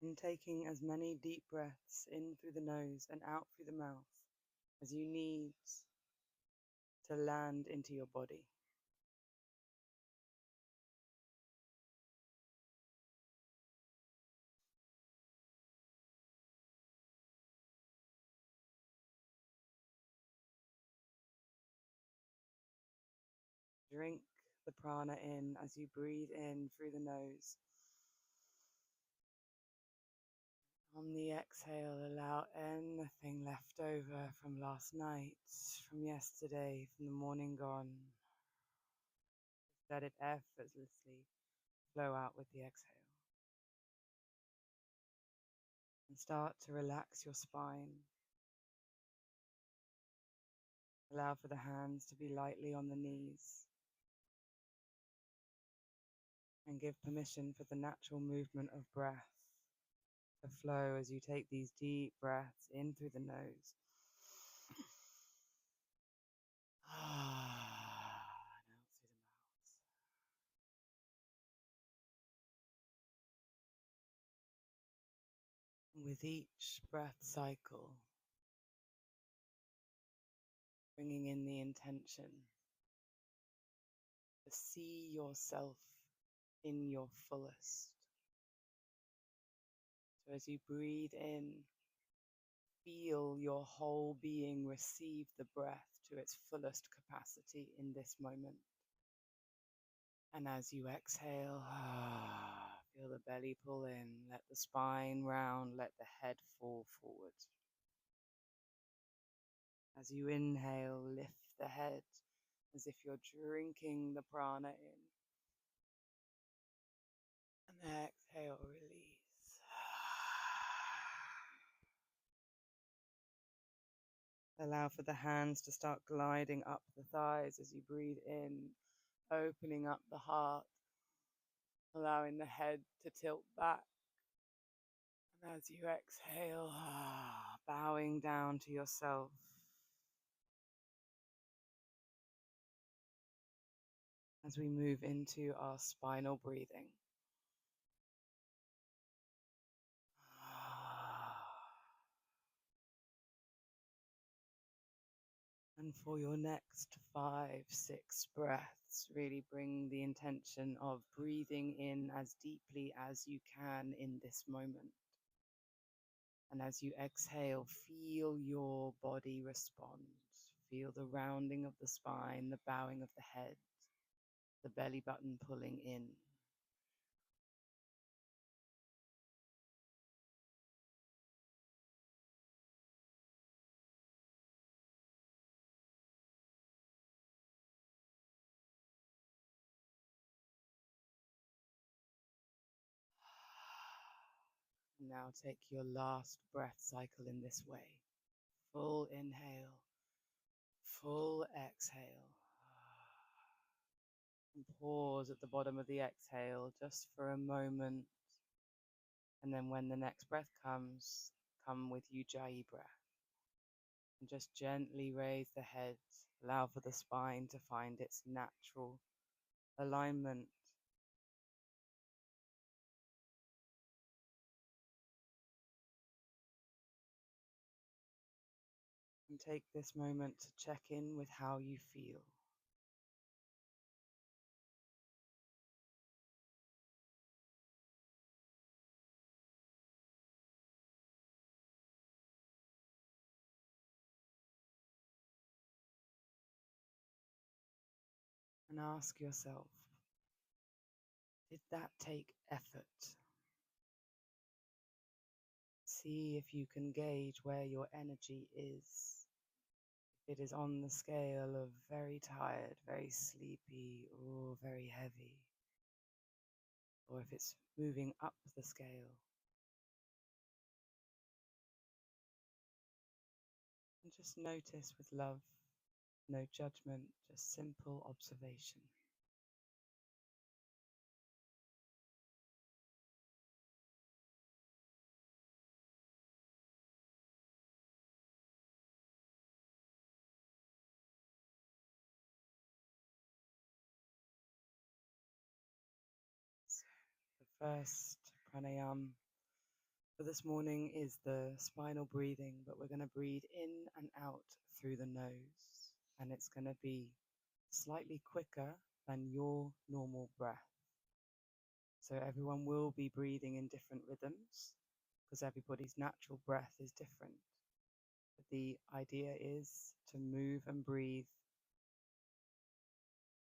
And taking as many deep breaths in through the nose and out through the mouth as you need to land into your body. Drink the prana in as you breathe in through the nose. On the exhale, allow anything left over from last night, from yesterday, from the morning gone. Let it effortlessly flow out with the exhale. And start to relax your spine. Allow for the hands to be lightly on the knees. And give permission for the natural movement of breath to flow as you take these deep breaths in through the nose. And out through the mouth. And with each breath cycle, bringing in the intention to see yourself in your fullest. So as you breathe in, feel your whole being receive the breath to its fullest capacity in this moment. And as you exhale, feel the belly pull in, let the spine round, let the head fall forward. As you inhale, lift the head as if you're drinking the prana in. And exhale, release. Allow for the hands to start gliding up the thighs as you breathe in, opening up the heart, allowing the head to tilt back. And as you exhale, bowing down to yourself. As we move into our spinal breathing. And for your next 5, 6 breaths, really bring the intention of breathing in as deeply as you can in this moment. And as you exhale, feel your body respond. Feel the rounding of the spine, the bowing of the head, the belly button pulling in. Now take your last breath cycle in this way. Full inhale, full exhale. And pause at the bottom of the exhale just for a moment. And then when the next breath comes, come with Ujjayi breath. And just gently raise the head. Allow for the spine to find its natural alignment. And take this moment to check in with how you feel. And ask yourself, did that take effort? See if you can gauge where your energy is. If it is on the scale of very tired, very sleepy, or very heavy. Or if it's moving up the scale. And just notice with love, no judgment, just simple observation. So the first pranayama For this morning is the spinal breathing, but we're going to breathe in and out through the nose. And it's going to be slightly quicker than your normal breath. So everyone will be breathing in different rhythms because everybody's natural breath is different. But the idea is to move and breathe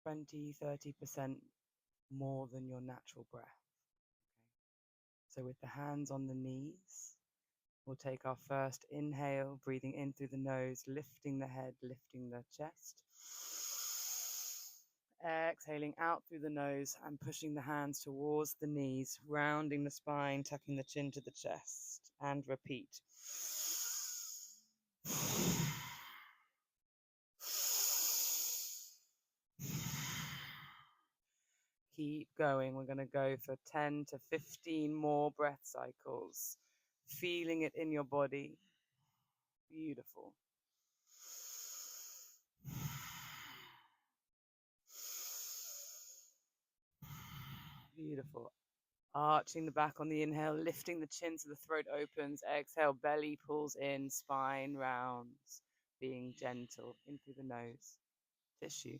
20-30% more than your natural breath. Okay? So with the hands on the knees, we'll take our first inhale, breathing in through the nose, lifting the head, lifting the chest. Exhaling out through the nose and pushing the hands towards the knees, rounding the spine, tucking the chin to the chest, and repeat. Keep going. We're going to go for 10 to 15 more breath cycles, feeling it in your body. Beautiful. Beautiful. Arching the back on the inhale, lifting the chin so the throat opens. Exhale, belly pulls in, spine rounds, being gentle in through the nose. Tissue.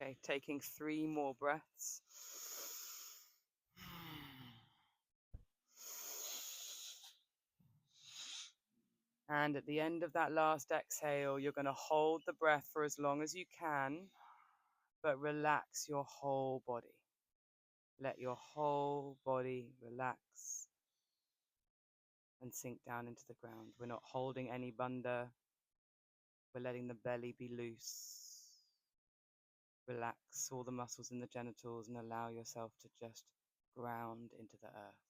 Okay, taking 3 more breaths. And at the end of that last exhale, you're going to hold the breath for as long as you can, but relax your whole body. Let your whole body relax and sink down into the ground. We're not holding any bandha. We're letting the belly be loose. Relax all the muscles in the genitals and allow yourself to just ground into the earth.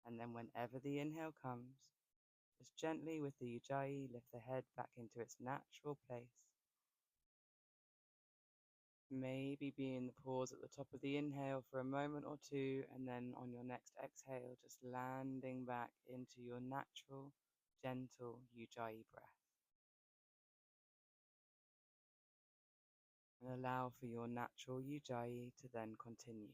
And then whenever the inhale comes, just gently with the ujjayi, lift the head back into its natural place. Maybe be in the pause at the top of the inhale for a moment or two, and then on your next exhale, just landing back into your natural, gentle ujjayi breath. And allow for your natural ujjayi to then continue.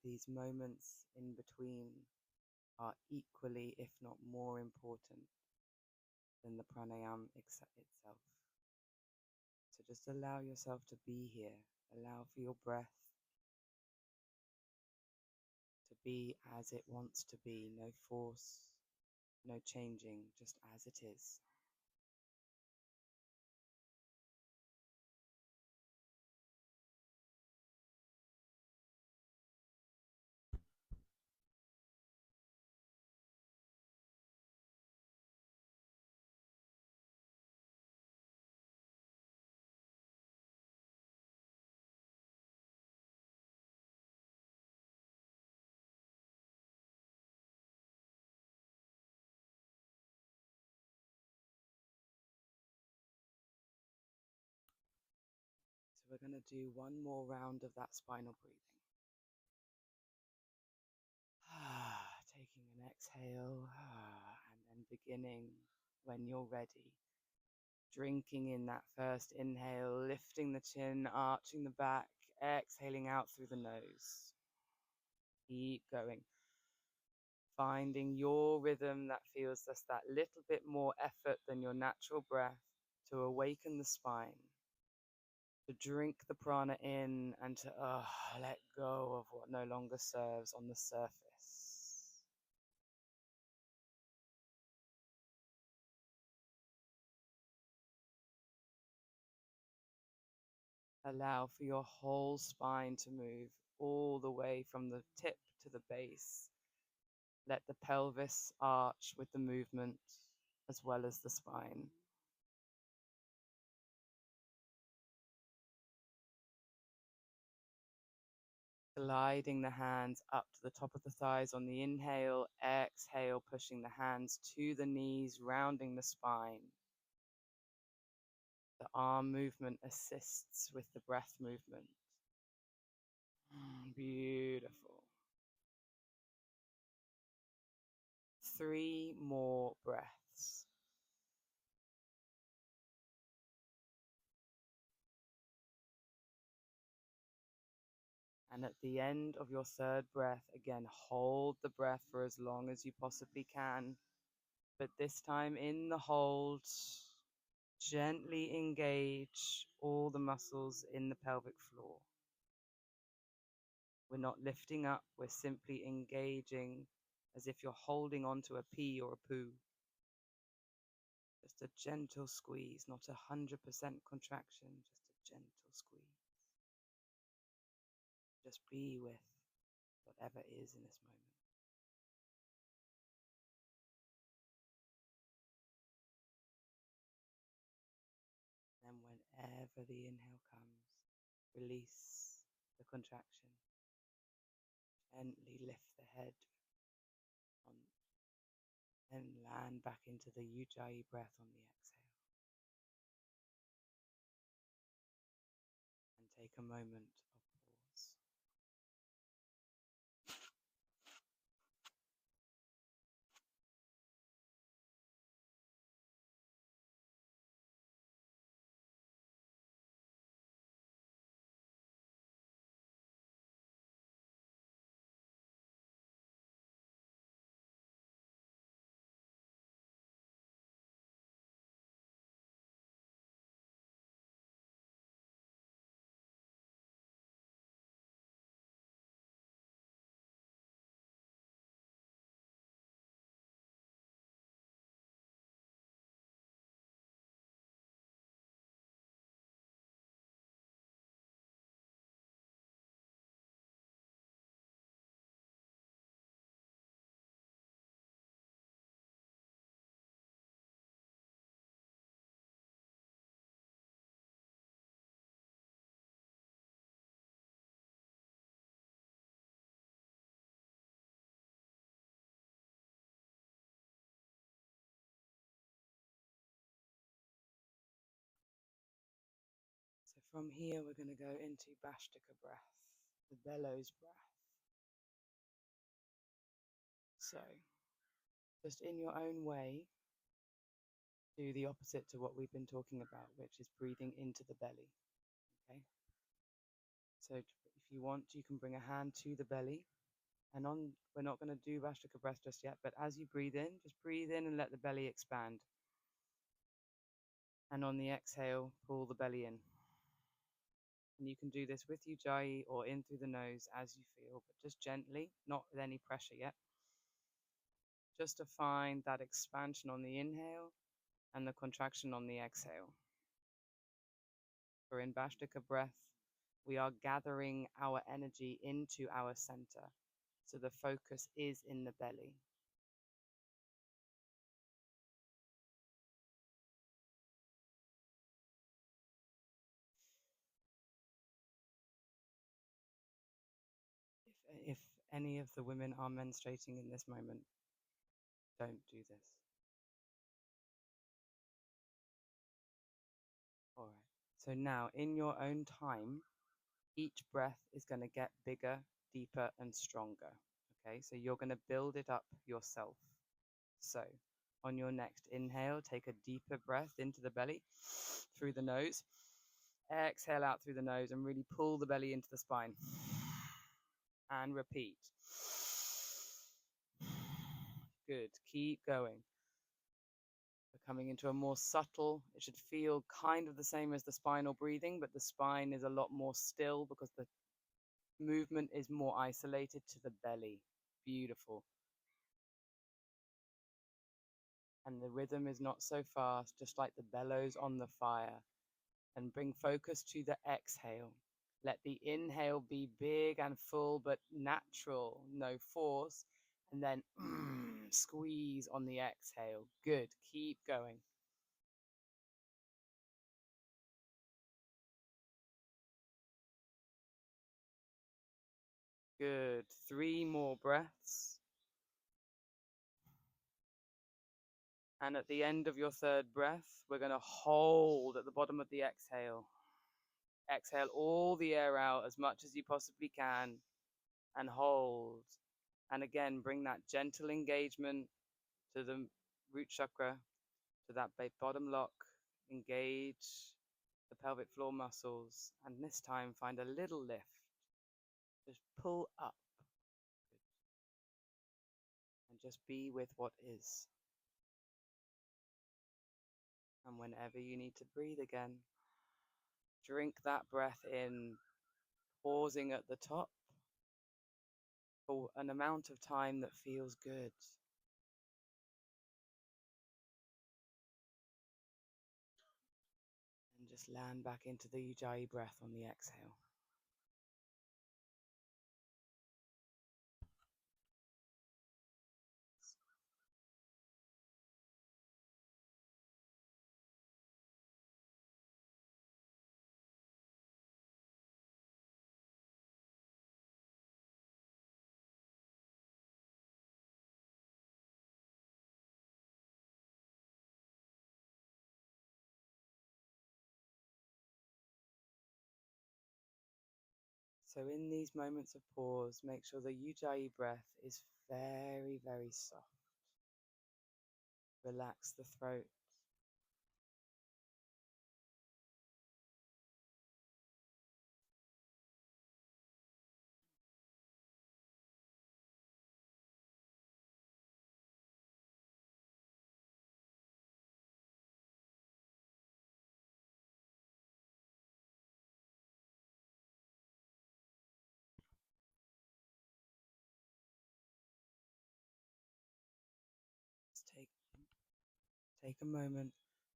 These moments in between are equally, if not more important than the pranayama itself. So just allow yourself to be here. Allow for your breath to be as it wants to be. No force, no changing, just as it is. So we're going to do one more round of that spinal breathing. Taking an exhale and then beginning when you're ready. Drinking in that first inhale, lifting the chin, arching the back, exhaling out through the nose. Keep going. Finding your rhythm that feels just that little bit more effort than your natural breath to awaken the spine, to drink the prana in and to let go of what no longer serves on the surface. Allow for your whole spine to move all the way from the tip to the base. Let the pelvis arch with the movement as well as the spine. Gliding the hands up to the top of the thighs on the inhale, exhale, pushing the hands to the knees, rounding the spine. The arm movement assists with the breath movement. Beautiful. 3 more breaths. And at the end of your 3rd breath, again, hold the breath for as long as you possibly can. But this time in the hold, gently engage all the muscles in the pelvic floor. We're not lifting up, we're simply engaging as if you're holding onto a pea or a poo. Just a gentle squeeze, not 100% contraction, just a gentle squeeze. Just be with whatever is in this moment. And whenever the inhale comes, release the contraction. Gently lift the head on, and land back into the Ujjayi breath on the exhale. And take a moment of pause. So from here, we're going to go into Bhastrika breath, the bellows breath. So just in your own way, do the opposite to what we've been talking about, which is breathing into the belly. Okay. So if you want, you can bring a hand to the belly. And we're not going to do Bhastrika breath just yet, but as you breathe in, just breathe in and let the belly expand. And on the exhale, pull the belly in. And you can do this with Ujjayi or in through the nose as you feel, but just gently, not with any pressure yet. Just to find that expansion on the inhale and the contraction on the exhale. For in Bhastrika breath, we are gathering our energy into our center. So the focus is in the belly. If any of the women are menstruating in this moment, don't do this. All right. So now, in your own time, each breath is going to get bigger, deeper, and stronger. Okay, so you're going to build it up yourself. So on your next inhale, take a deeper breath into the belly through the nose. Exhale out through the nose and really pull the belly into the spine. And repeat. Good. Keep going. We're coming into a more subtle, it should feel kind of the same as the spinal breathing, but the spine is a lot more still because the movement is more isolated to the belly. Beautiful. And the rhythm is not so fast, just like the bellows on the fire. And bring focus to the exhale. Let the inhale be big and full, but natural, no force. And then squeeze on the exhale. Good. Keep going. Good. 3 more breaths. And at the end of your third breath, we're going to hold at the bottom of the exhale. Exhale all the air out as much as you possibly can and hold. And again, bring that gentle engagement to the root chakra, to that bottom lock. Engage the pelvic floor muscles. And this time, find a little lift. Just pull up. And just be with what is. And whenever you need to breathe again, drink that breath in, pausing at the top for an amount of time that feels good. And just land back into the Ujjayi breath on the exhale. So in these moments of pause, make sure the Ujjayi breath is very, very soft. Relax the throat. Just take a moment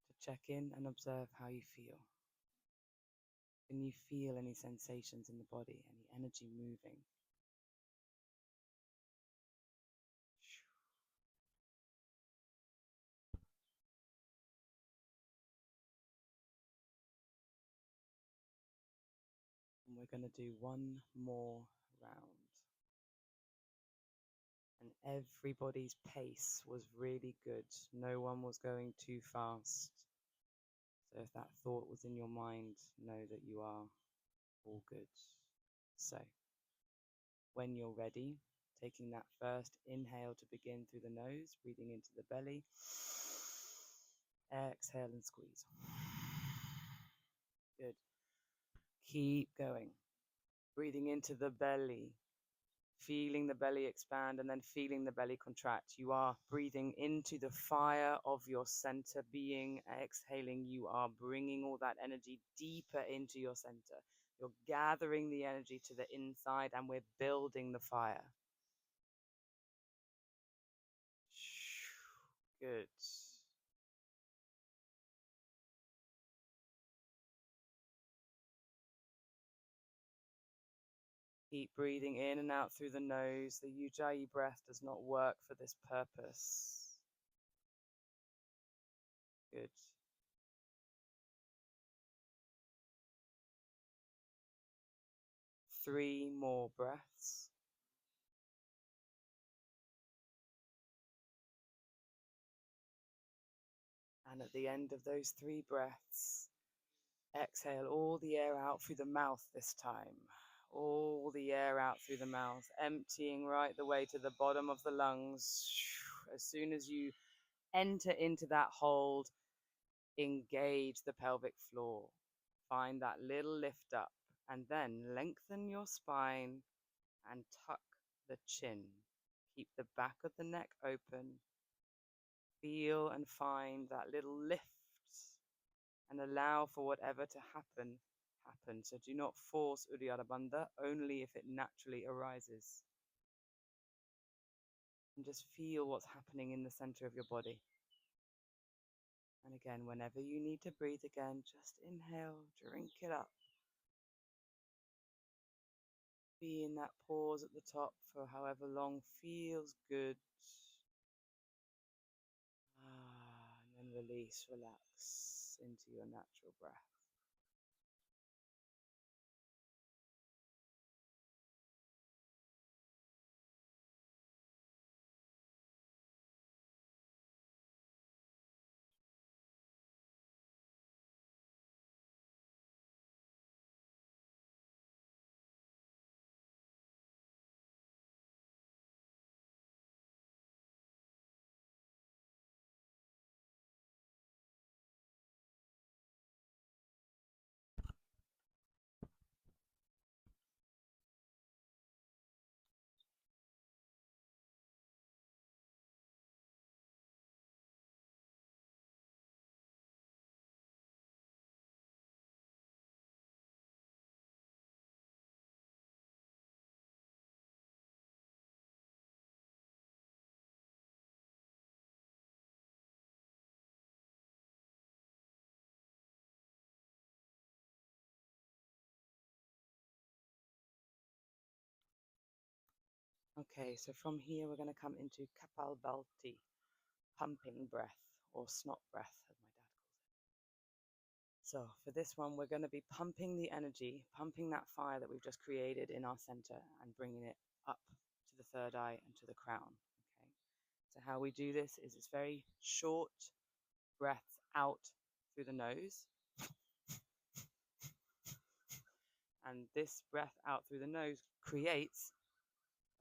to check in and observe how you feel. Can you feel any sensations in the body, any energy moving? And we're going to do one more round. And everybody's pace was really good. No one was going too fast. So if that thought was in your mind, know that you are all good. So when you're ready, taking that first inhale to begin through the nose, breathing into the belly. Exhale and squeeze. Good. Keep going. Breathing into the belly. Feeling the belly expand and then feeling the belly contract. You are breathing into the fire of your center being. Exhaling, you are bringing all that energy deeper into your center. You're gathering the energy to the inside and we're building the fire. Good. Keep breathing in and out through the nose. The Ujjayi breath does not work for this purpose. Good. Three more breaths. And at the end of those 3 breaths, exhale all the air out through the mouth this time. All the air out through the mouth, emptying right the way to the bottom of the lungs. As soon as you enter into that hold, engage the pelvic floor. Find that little lift up and then lengthen your spine and tuck the chin. Keep the back of the neck open. Feel and find that little lift and allow for whatever to happen. So do not force Uddiyana Bandha, only if it naturally arises. And just feel what's happening in the center of your body. And again, whenever you need to breathe again, just inhale, drink it up. Be in that pause at the top for however long feels good. And then release, relax into your natural breath. Okay, so from here we're going to come into Kapalabhati, pumping breath, or snot breath, as my dad calls it. So for this one, we're going to be pumping the energy, pumping that fire that we've just created in our center and bringing it up to the third eye and to the crown. Okay, so how we do this is it's very short breaths out through the nose. And this breath out through the nose creates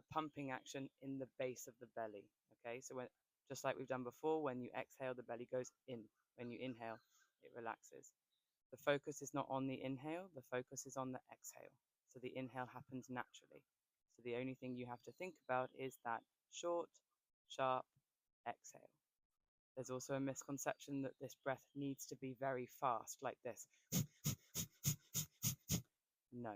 a pumping action in the base of the belly. Okay, so when, just like we've done before, when you exhale, the belly goes in. When you inhale, it relaxes. The focus is not on the inhale, the focus is on the exhale. So the inhale happens naturally. So the only thing you have to think about is that short, sharp exhale. There's also a misconception that this breath needs to be very fast, like this. No,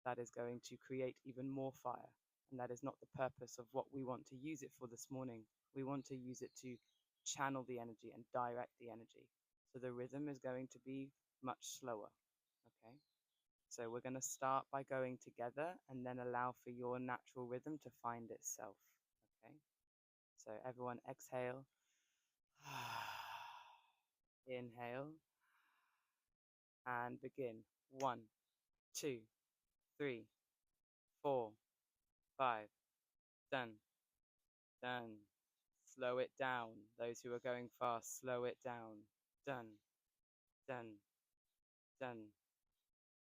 that is going to create even more fire. And that is not the purpose of what we want to use it for this morning. We want to use it to channel the energy and direct the energy. So the rhythm is going to be much slower. Okay. So we're going to start by going together and then allow for your natural rhythm to find itself. Okay. So everyone exhale. Inhale. And begin. 1, 2, 3, 4, 5. Done. Done. Slow it down. Those who are going fast, slow it down. Done. Done. Done.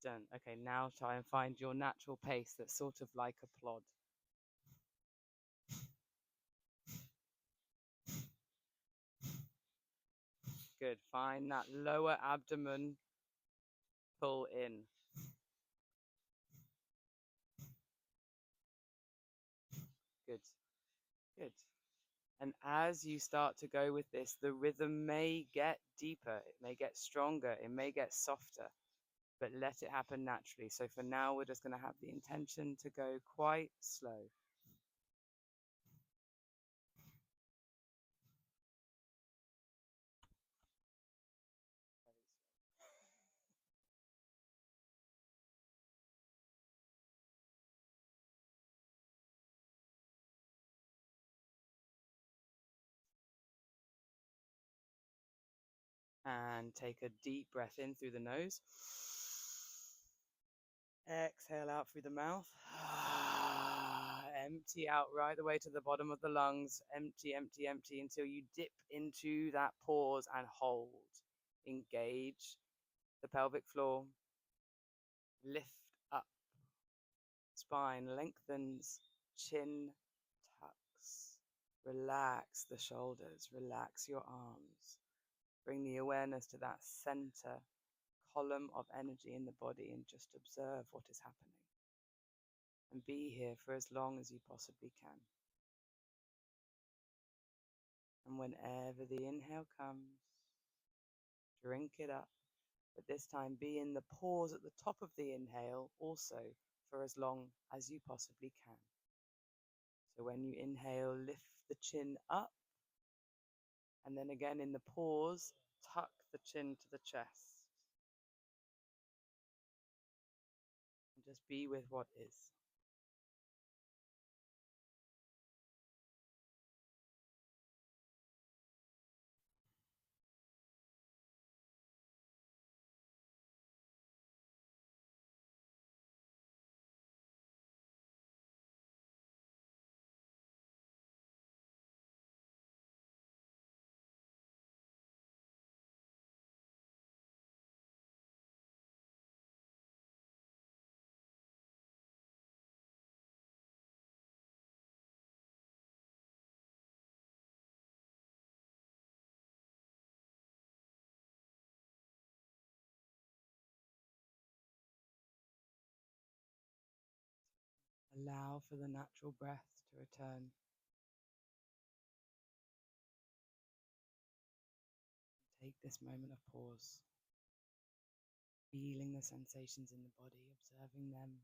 Done. Okay, now try and find your natural pace that's sort of like a plod. Good. Find that lower abdomen pull in. Good. Good. And as you start to go with this, the rhythm may get deeper, it may get stronger, it may get softer, but let it happen naturally. So for now, we're just going to have the intention to go quite slow. And take a deep breath in through the nose. Exhale out through the mouth. Empty out right the way to the bottom of the lungs. Empty, empty, empty until you dip into that pause and hold. Engage the pelvic floor. Lift up. Spine lengthens. Chin tucks. Relax the shoulders. Relax your arms. Bring the awareness to that center column of energy in the body and just observe what is happening. And be here for as long as you possibly can. And whenever the inhale comes, drink it up. But this time be in the pause at the top of the inhale also for as long as you possibly can. So when you inhale, lift the chin up. And then again in the pause, tuck the chin to the chest. And just be with what is. Allow for the natural breath to return. Take this moment of pause, feeling the sensations in the body, observing them,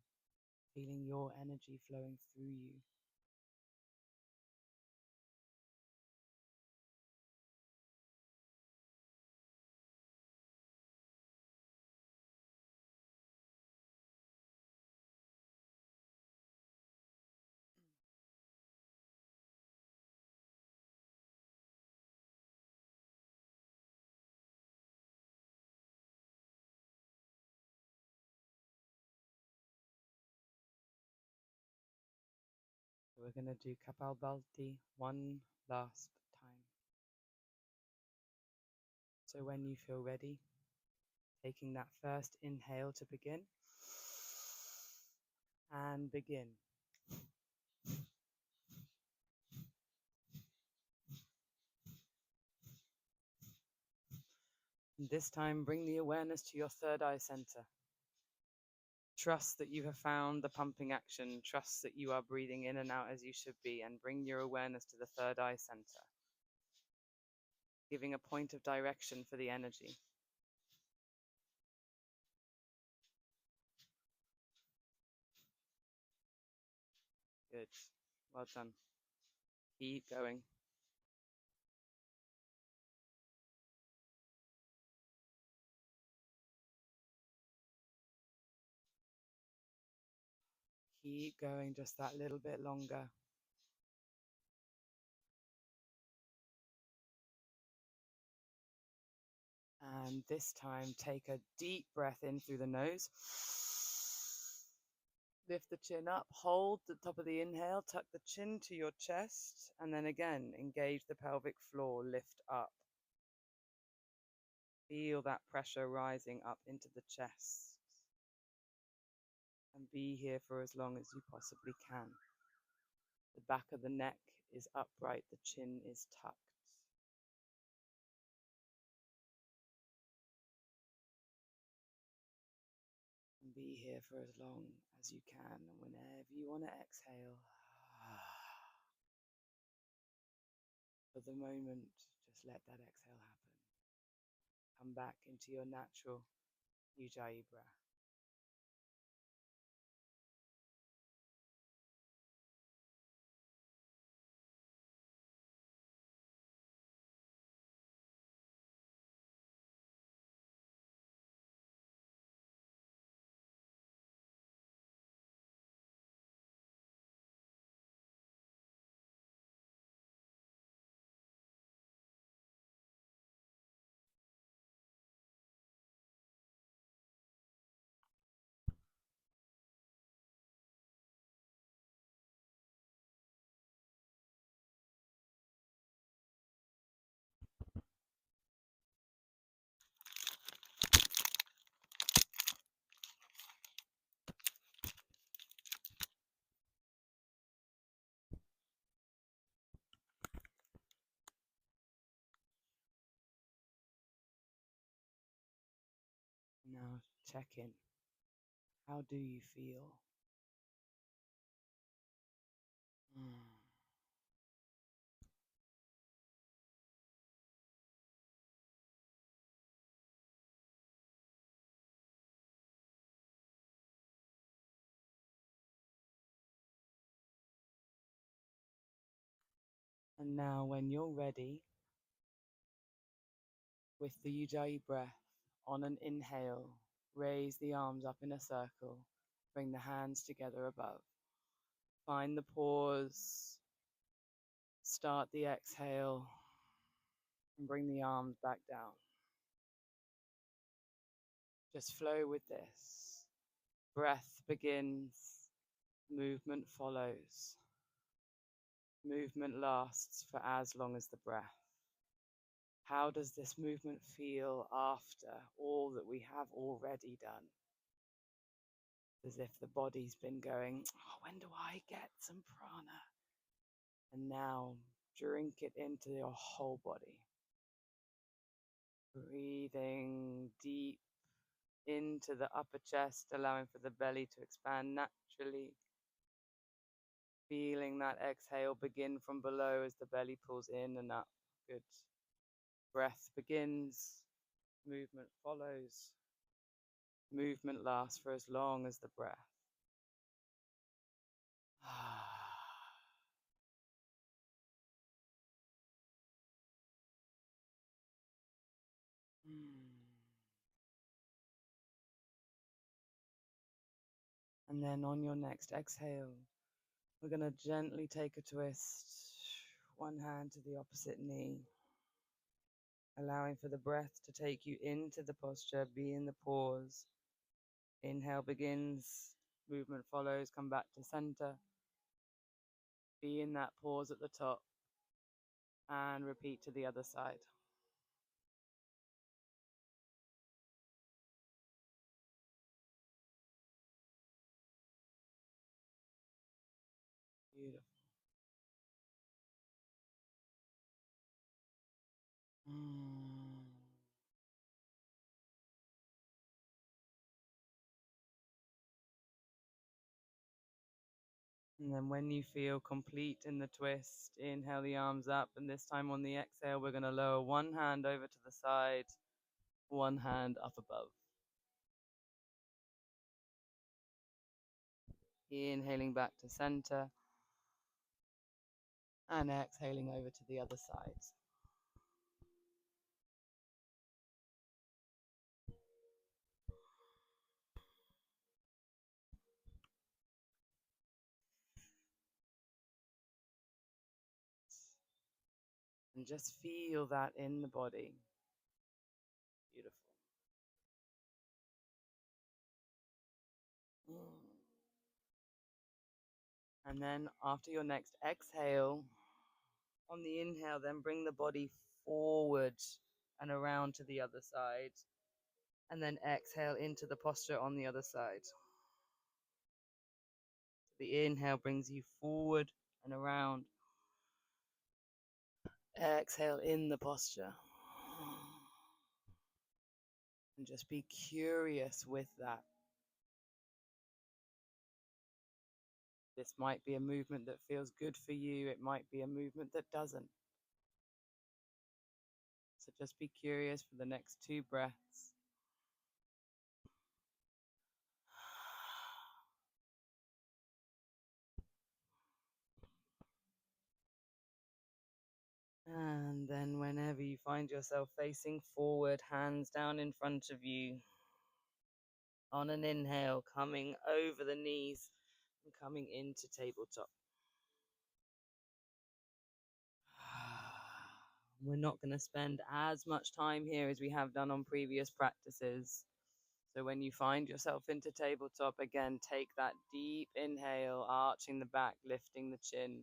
feeling your energy flowing through you. We're going to do Kapalabhati one last time. So when you feel ready, taking that first inhale to begin, and begin. And this time, bring the awareness to your third eye center. Trust that you have found the pumping action. Trust that you are breathing in and out as you should be, and bring your awareness to the third eye center, giving a point of direction for the energy. Good. Well done. Keep going. Keep going just that little bit longer. And this time, take a deep breath in through the nose. Lift the chin up, hold the top of the inhale, tuck the chin to your chest, and then again, engage the pelvic floor, lift up. Feel that pressure rising up into the chest. And be here for as long as you possibly can. The back of the neck is upright, the chin is tucked. And be here for as long as you can. And whenever you want to exhale, for the moment, just let that exhale happen. Come back into your natural Ujjayi breath. Now check in. How do you feel? And now when you're ready, with the Ujjayi breath, on an inhale, raise the arms up in a circle, bring the hands together above. Find the pause, start the exhale, and bring the arms back down. Just flow with this. Breath begins, movement follows. Movement lasts for as long as the breath. How does this movement feel after all that we have already done? As if the body's been going, oh, when do I get some prana? And now drink it into your whole body. Breathing deep into the upper chest, allowing for the belly to expand naturally. Feeling that exhale begin from below as the belly pulls in and up. Good. Breath begins, movement follows. Movement lasts for as long as the breath. And then on your next exhale, we're going to gently take a twist. One hand to the opposite knee, allowing for the breath to take you into the posture, be in the pause. Inhale begins, movement follows, come back to center. Be in that pause at the top and repeat to the other side. Beautiful. Mm. And then when you feel complete in the twist, inhale the arms up. And this time on the exhale, we're going to lower one hand over to the side, one hand up above. Inhaling back to center and exhaling over to the other side. And just feel that in the body. Beautiful. And then after your next exhale, on the inhale, then bring the body forward and around to the other side. And then exhale into the posture on the other side. The inhale brings you forward and around. Exhale in the posture. And just be curious with that. This might be a movement that feels good for you. It might be a movement that doesn't. So just be curious for the next 2 breaths. And then whenever you find yourself facing forward, hands down in front of you, on an inhale, coming over the knees and coming into tabletop. We're not going to spend as much time here as we have done on previous practices. So when you find yourself into tabletop, again, take that deep inhale, arching the back, lifting the chin,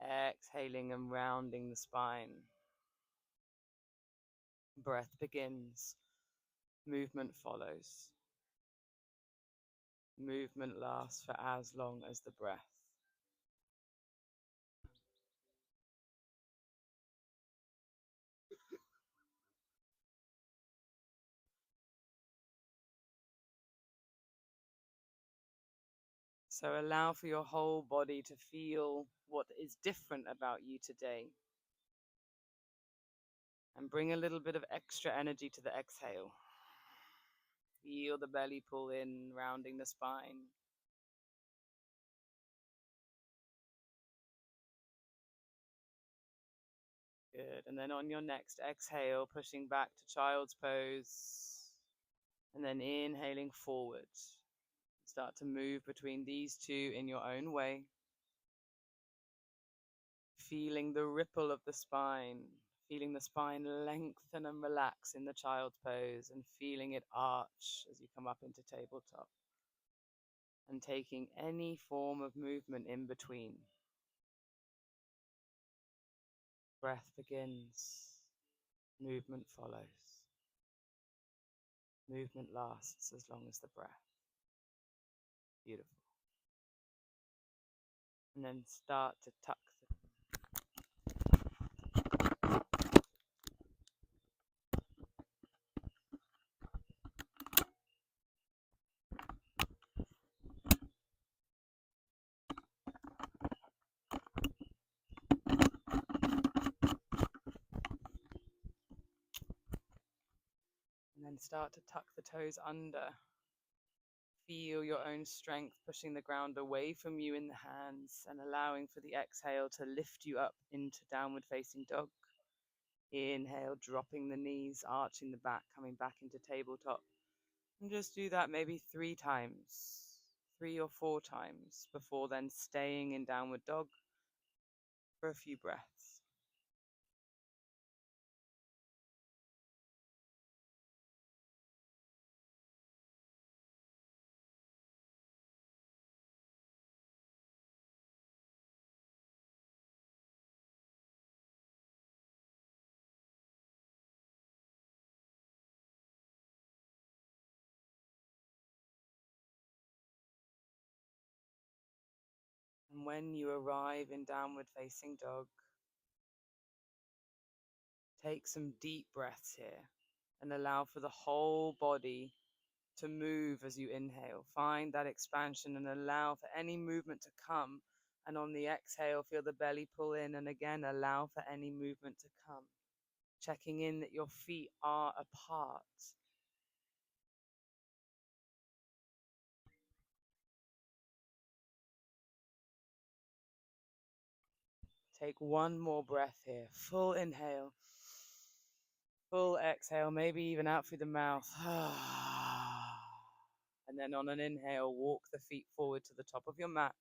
exhaling and rounding the spine. Breath begins. Movement follows. Movement lasts for as long as the breath. So allow for your whole body to feel what is different about you today. And bring a little bit of extra energy to the exhale. Feel the belly pull in, rounding the spine. Good. And then on your next exhale, pushing back to child's pose. And then inhaling forward. Start to move between these two in your own way. Feeling the ripple of the spine. Feeling the spine lengthen and relax in the child's pose. And feeling it arch as you come up into tabletop. And taking any form of movement in between. Breath begins. Movement follows. Movement lasts as long as the breath. Beautiful. And then start to tuck the toes under. Feel your own strength pushing the ground away from you in the hands and allowing for the exhale to lift you up into downward facing dog. Inhale, dropping the knees, arching the back, coming back into tabletop. And just do that maybe 3 times, 3 or 4 times before then staying in downward dog for a few breaths. And when you arrive in downward facing dog, take some deep breaths here and allow for the whole body to move as you inhale. Find that expansion and allow for any movement to come. And on the exhale, feel the belly pull in, and again, allow for any movement to come. Checking in that your feet are apart. Take one more breath here. Full inhale. Full exhale, maybe even out through the mouth. And then on an inhale, walk the feet forward to the top of your mat,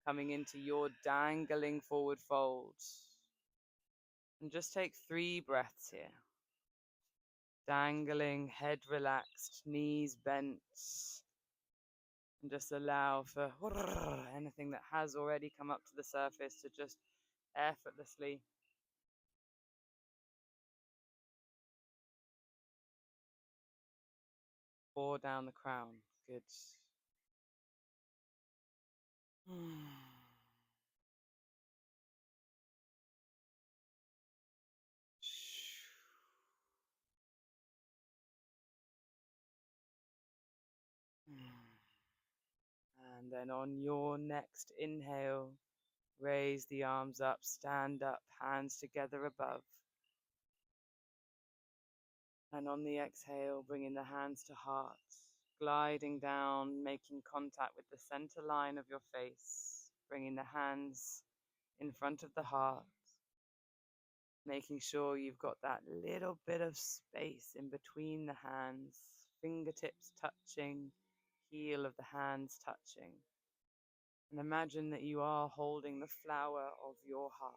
coming into your dangling forward fold. And just take 3 breaths here. Dangling, head relaxed, knees bent. And just allow for anything that has already come up to the surface to just effortlessly pour down the crown. Good. And then on your next inhale, raise the arms up, stand up, hands together above. And on the exhale, bringing the hands to heart, gliding down, making contact with the center line of your face, bringing the hands in front of the heart, making sure you've got that little bit of space in between the hands, fingertips touching, heel of the hands touching. And imagine that you are holding the flower of your heart.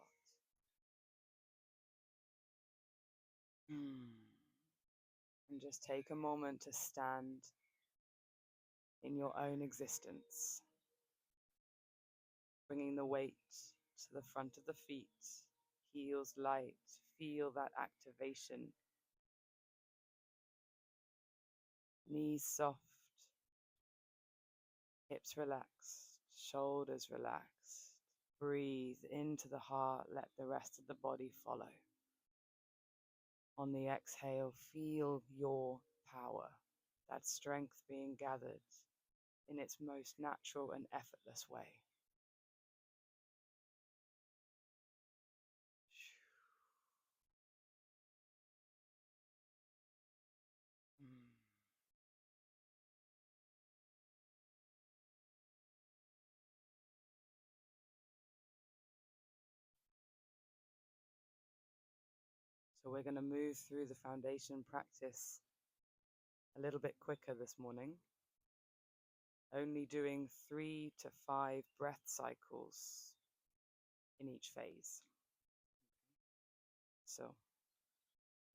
And just take a moment to stand in your own existence, bringing the weight to the front of the feet, heels light, feel that activation, knees soft, hips relaxed, shoulders relaxed. Breathe into the heart, let the rest of the body follow. On the exhale, feel your power, that strength being gathered in its most natural and effortless way. So we're going to move through the foundation practice a little bit quicker this morning, only doing 3 to 5 breath cycles in each phase. So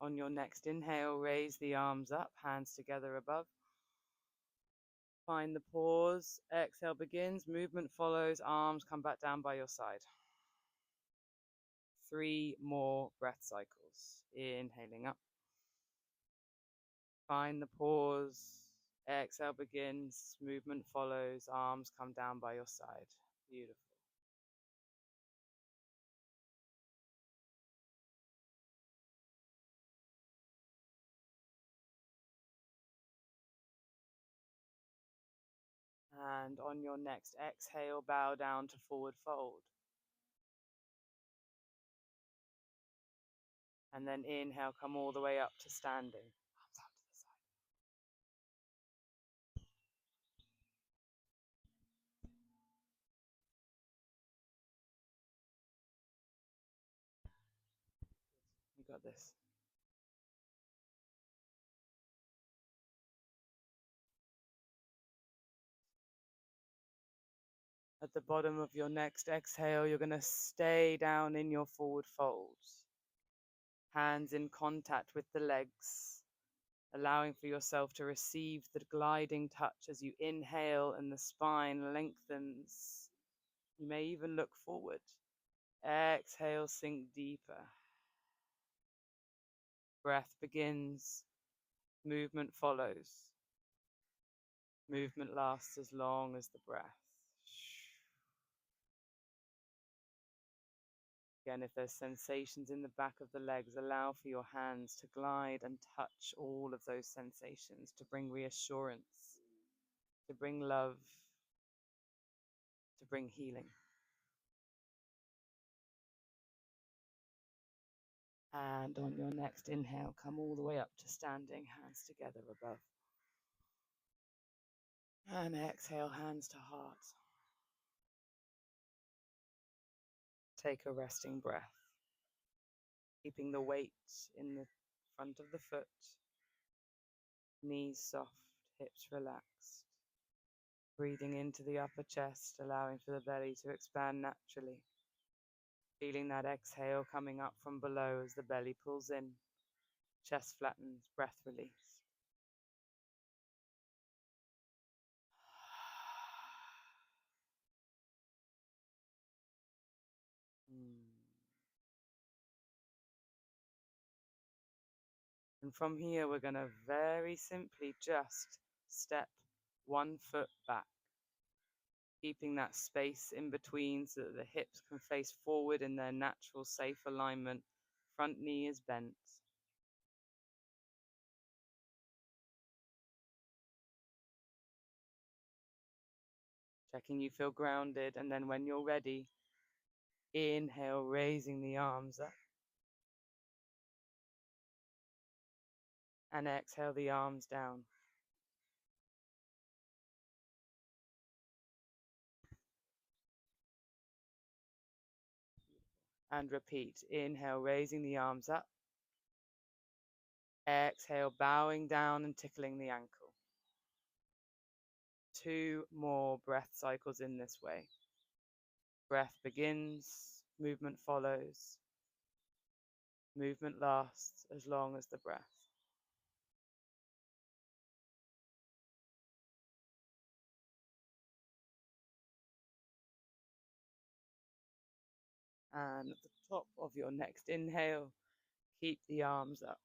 on your next inhale, raise the arms up, hands together above. Find the pause. Exhale begins, movement follows, arms come back down by your side. 3 more breath cycles. Inhaling up. Find the pause. Exhale begins, movement follows, arms come down by your side. Beautiful. And on your next exhale, bow down to forward fold. And then inhale, come all the way up to standing. Arms out to the side. You got this. At the bottom of your next exhale, you're going to stay down in your forward fold. Hands in contact with the legs, allowing for yourself to receive the gliding touch as you inhale and the spine lengthens. You may even look forward. Exhale, sink deeper. Breath begins, movement follows. Movement lasts as long as the breath. Again, if there's sensations in the back of the legs, allow for your hands to glide and touch all of those sensations, to bring reassurance, to bring love, to bring healing. And on your next inhale, come all the way up to standing, hands together above. And exhale, hands to heart. Take a resting breath, keeping the weight in the front of the foot, knees soft, hips relaxed. Breathing into the upper chest, allowing for the belly to expand naturally. Feeling that exhale coming up from below as the belly pulls in, chest flattens, breath release. And from here, we're going to very simply just step one foot back, keeping that space in between so that the hips can face forward in their natural, safe alignment. Front knee is bent. Checking you feel grounded, and then when you're ready, inhale, raising the arms up. And exhale the arms down. And repeat. Inhale, raising the arms up. Exhale, bowing down and tickling the ankle. 2 more breath cycles in this way. Breath begins, movement follows. Movement lasts as long as the breath. And at the top of your next inhale, keep the arms up.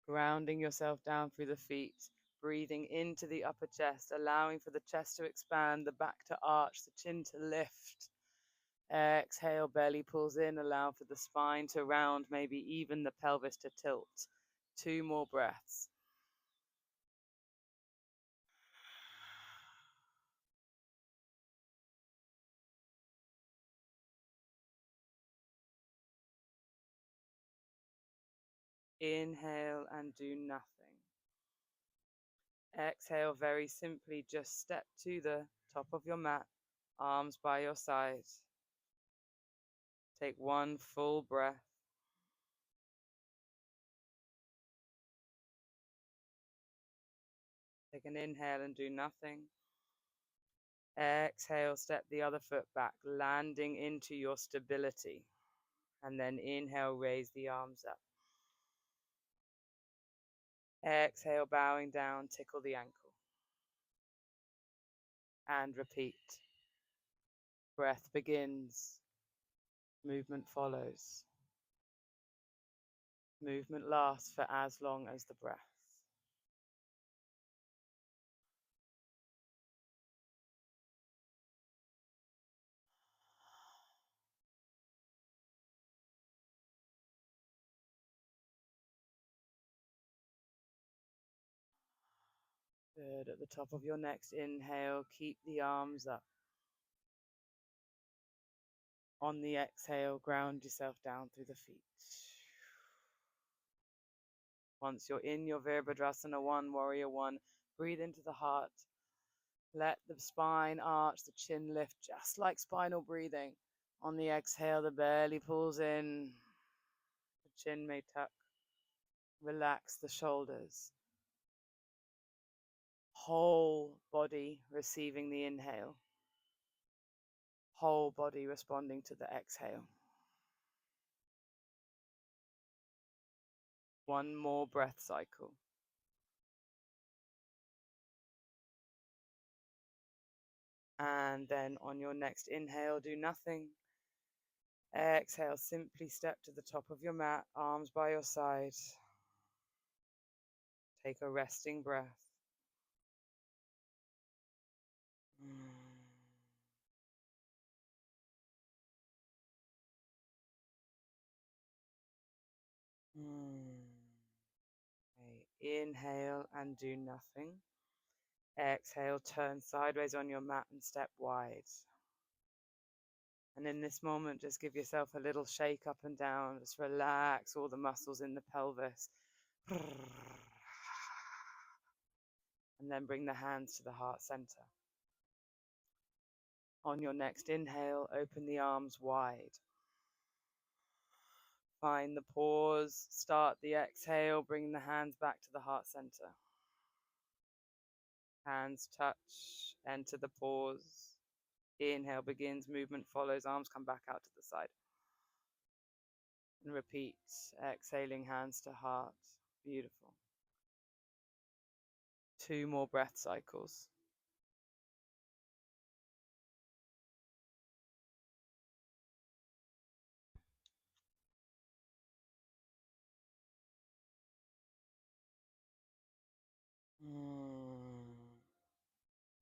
Grounding yourself down through the feet, breathing into the upper chest, allowing for the chest to expand, the back to arch, the chin to lift. Exhale, belly pulls in, allow for the spine to round, maybe even the pelvis to tilt. 2 more breaths. Inhale and do nothing. Exhale, very simply, just step to the top of your mat, arms by your side. Take 1 full breath. Take an inhale and do nothing. Exhale, step the other foot back, landing into your stability. And then inhale, raise the arms up. Exhale, bowing down, tickle the ankle. And repeat. Breath begins. Movement follows. Movement lasts for as long as the breath. Good. At the top of your next inhale, keep the arms up. On the exhale, ground yourself down through the feet. Once you're in your Virabhadrasana 1, Warrior 1, breathe into the heart. Let the spine arch, the chin lift, just like spinal breathing. On the exhale, the belly pulls in. The chin may tuck. Relax the shoulders. Whole body receiving the inhale. Whole body responding to the exhale. 1 more breath cycle. And then on your next inhale, do nothing. Exhale, simply step to the top of your mat, arms by your side. Take a resting breath. Okay. Inhale and do nothing. Exhale, turn sideways on your mat and step wide. And in this moment, just give yourself a little shake up and down. Just relax all the muscles in the pelvis. And then bring the hands to the heart center. On your next inhale, open the arms wide. Find the pause, start the exhale, bring the hands back to the heart center. Hands touch, enter the pause. Inhale begins, movement follows, arms come back out to the side. And repeat, exhaling, hands to heart. Beautiful. 2 more breath cycles.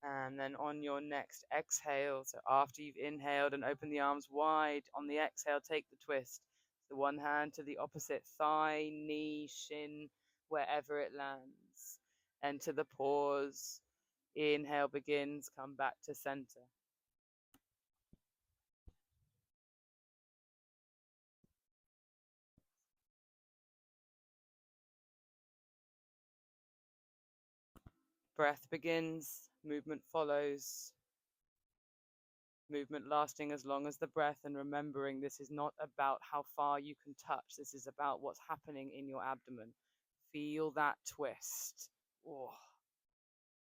And then on your next exhale, so after you've inhaled and opened the arms wide, on the exhale, take the twist. So one hand to the opposite thigh, knee, shin, wherever it lands. Enter the pause. Inhale begins, come back to center. Breath begins, movement follows. Movement lasting as long as the breath, and remembering this is not about how far you can touch. This is about what's happening in your abdomen. Feel that twist. Oh.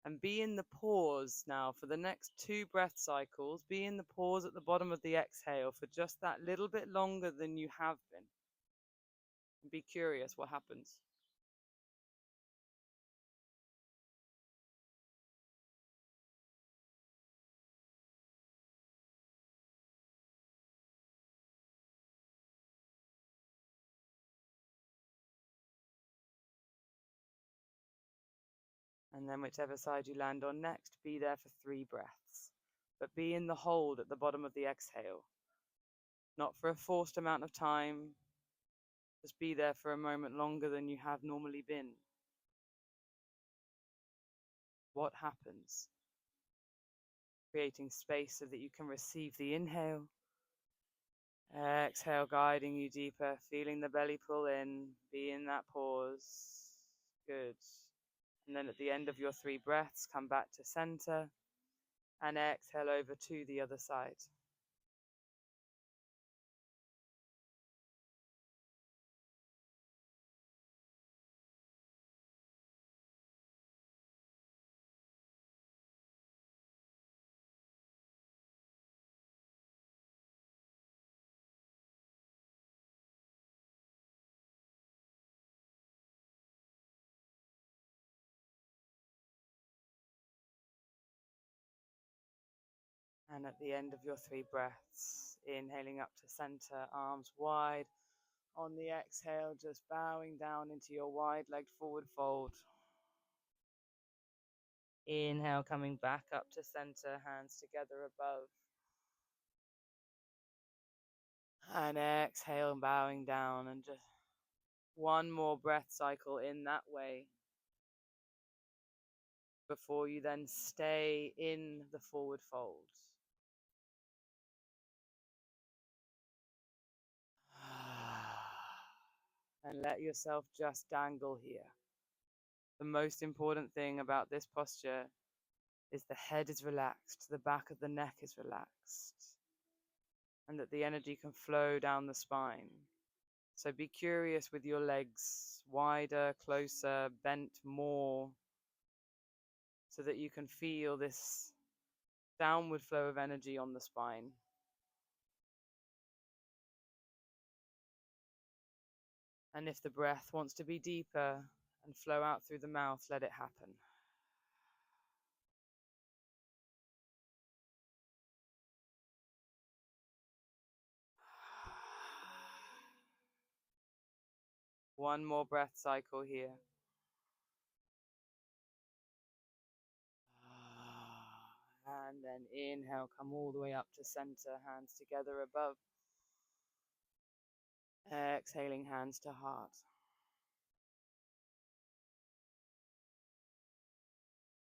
And be in the pause now for the next 2 breath cycles. Be in the pause at the bottom of the exhale for just that little bit longer than you have been. And be curious what happens. And then whichever side you land on next, be there for 3 breaths. But be in the hold at the bottom of the exhale. Not for a forced amount of time. Just be there for a moment longer than you have normally been. What happens? Creating space so that you can receive the inhale. Exhale, guiding you deeper, feeling the belly pull in, be in that pause. Good. And then at the end of your 3 breaths, come back to center and exhale over to the other side. And at the end of your 3 breaths, inhaling up to center, arms wide. On the exhale, just bowing down into your wide-legged forward fold. Inhale, coming back up to center, hands together above. And exhale, bowing down, and just 1 more breath cycle in that way before you then stay in the forward fold. And let yourself just dangle here. The most important thing about this posture is the head is relaxed, the back of the neck is relaxed, and that the energy can flow down the spine. So be curious with your legs, wider, closer, bent more, so that you can feel this downward flow of energy on the spine. And if the breath wants to be deeper and flow out through the mouth, let it happen. One more breath cycle here. And then inhale, come all the way up to center, hands together above. Exhaling, hands to heart.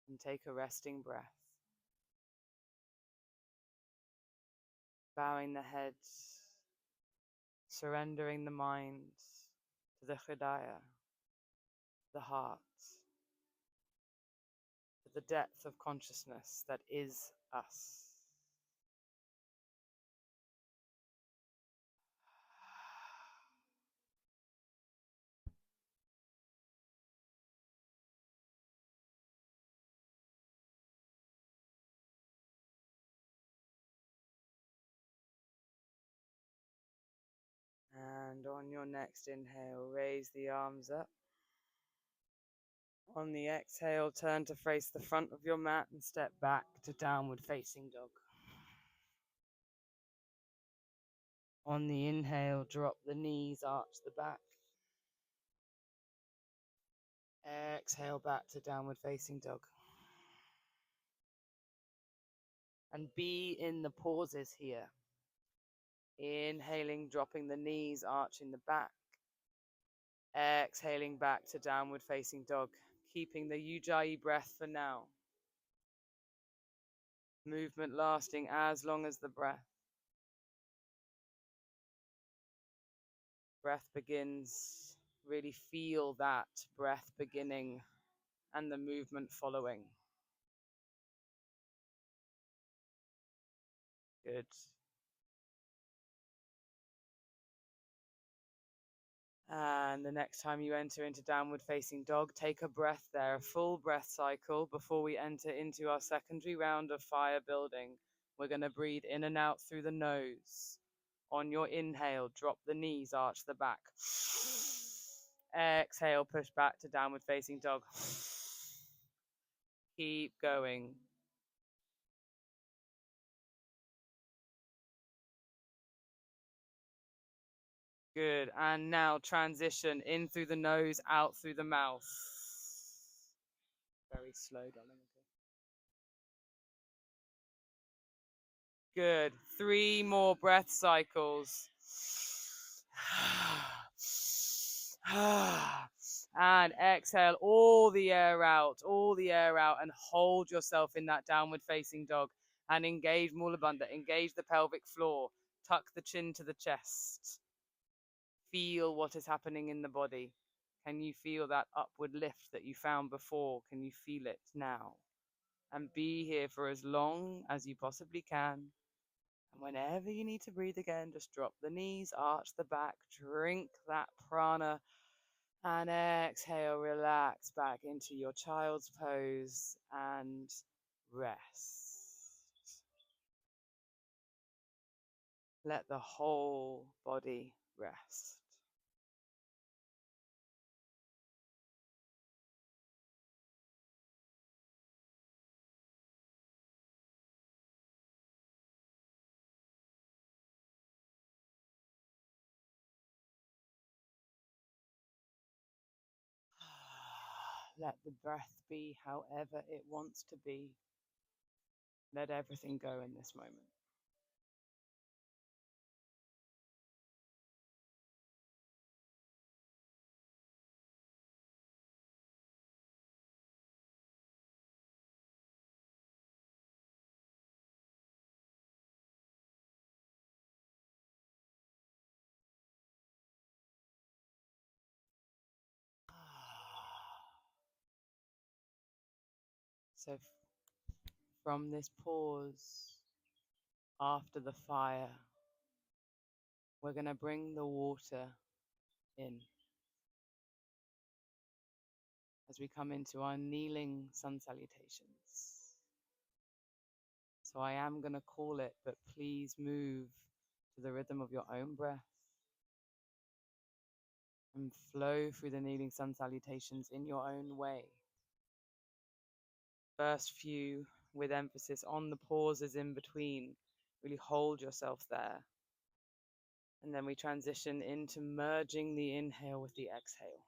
And take a resting breath. Bowing the head, surrendering the mind to the Hridaya, the heart, to the depth of consciousness that is us. And on your next inhale, raise the arms up. On the exhale, turn to face the front of your mat and step back to downward facing dog. On the inhale, drop the knees, arch the back. Exhale back to downward facing dog. And be in the pauses here. Inhaling, dropping the knees, arching the back. Exhaling back to downward facing dog. Keeping the Ujjayi breath for now. Movement lasting as long as the breath. Breath begins. Really feel that breath beginning and the movement following. Good. And the next time you enter into downward facing dog, take a breath there, a full breath cycle before we enter into our secondary round of fire building. We're going to breathe in and out through the nose. On your inhale, drop the knees, arch the back. Exhale, push back to downward facing dog. Keep going. Good. And now transition in through the nose, out through the mouth. Very slow, darling. Good. 3 more breath cycles. And exhale all the air out, and hold yourself in that downward facing dog and engage Mula Bandha, engage the pelvic floor, tuck the chin to the chest. Feel what is happening in the body. Can you feel that upward lift that you found before? Can you feel it now? And be here for as long as you possibly can. And whenever you need to breathe again, just drop the knees, arch the back, drink that prana, and exhale, relax back into your child's pose and rest. Let the whole body rest. Let the breath be however it wants to be. Let everything go in this moment. So from this pause after the fire, we're going to bring the water in as we come into our kneeling sun salutations. So I am going to call it, but please move to the rhythm of your own breath and flow through the kneeling sun salutations in your own way. First few with emphasis on the pauses in between. Really hold yourself there. And then we transition into merging the inhale with the exhale.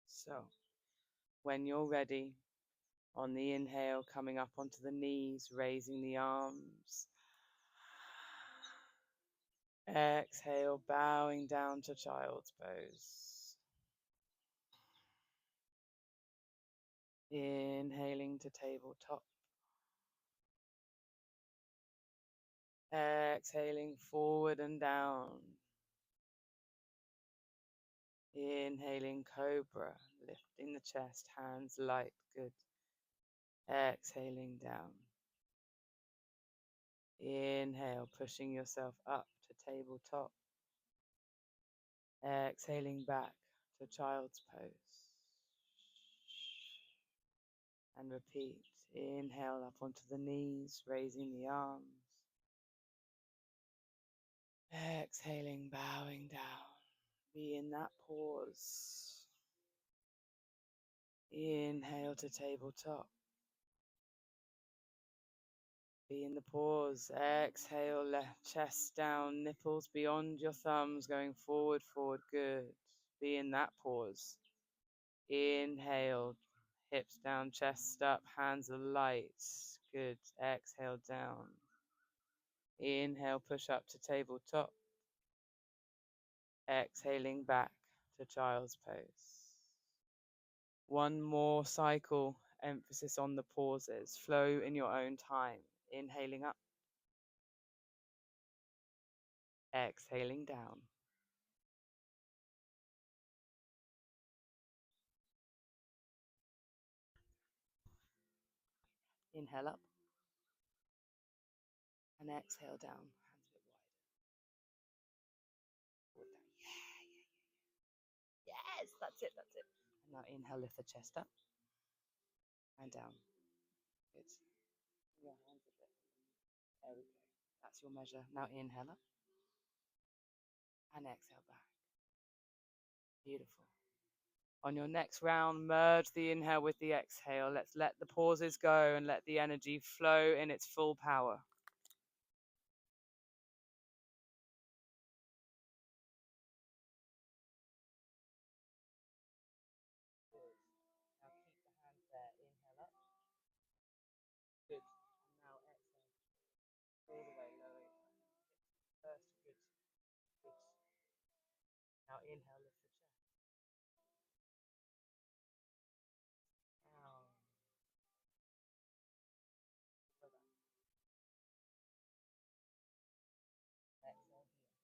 So when you're ready, On the inhale, coming up onto the knees, raising the arms. Exhale, bowing down to child's pose. Inhaling to tabletop. Exhaling forward and down. Inhaling cobra, lifting the chest, hands light, good. Exhaling down. Inhale, pushing yourself up to tabletop. Exhaling back to child's pose. And repeat. Inhale up onto the knees, raising the arms. Exhaling, bowing down. Be in that pause. Inhale to tabletop. Be in the pause. Exhale, left chest down, nipples beyond your thumbs, going forward, forward. Good. Be in that pause. Inhale, hips down, chest up, hands are light. Good. Exhale down. Inhale, push up to tabletop. Exhaling back to child's pose. One more cycle, emphasis on the pauses. Flow in your own time. Inhaling up. Exhaling down. Inhale up. And exhale down. Hands a bit wide. Forward down. Yes, that's it, that's it. And now inhale, lift the chest up. And down. Good. Your hands a bit. There we go. That's your measure. Now inhale up. And exhale back. Beautiful. On your next round, merge the inhale with the exhale. Let's let the pauses go and let the energy flow in its full power. Good. Now keep the hands there. Inhale up. Good. And now exhale. All the way, lowering first. Good. Good. Now inhale, lift the chest. Down. Further. Exhale here.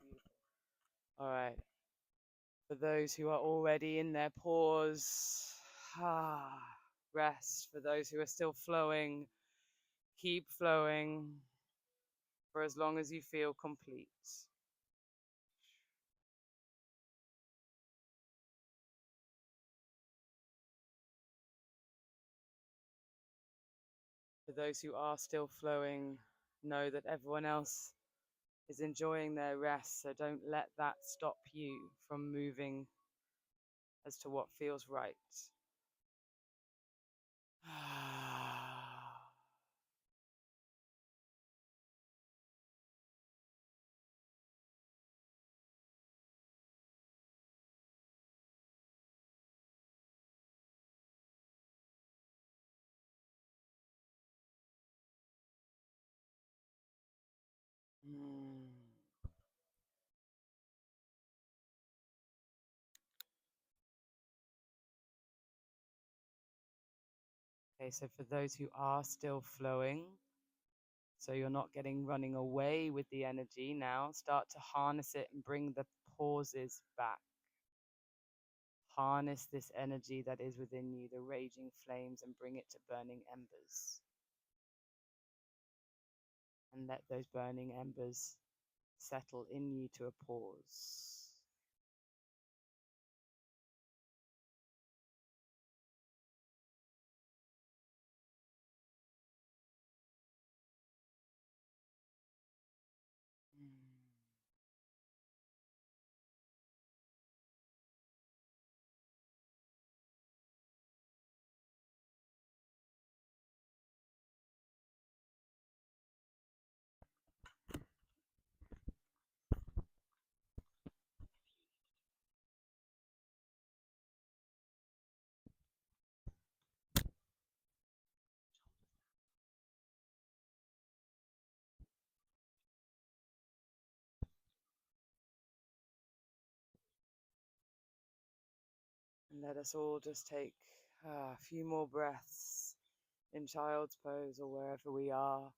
Beautiful. All right. For those who are already in their pause, rest. For those who are still flowing, keep flowing for as long as you feel complete. For those who are still flowing, know that everyone else is enjoying their rest, so don't let that stop you from moving as to what feels right. Okay, so for those who are still flowing, So you're not running away with the energy now. Start to harness it and bring the pauses back. Harness this energy that is within you, the raging flames, and bring it to burning embers. And let those burning embers settle in you to a pause. And let us all just take a few more breaths in child's pose or wherever we are.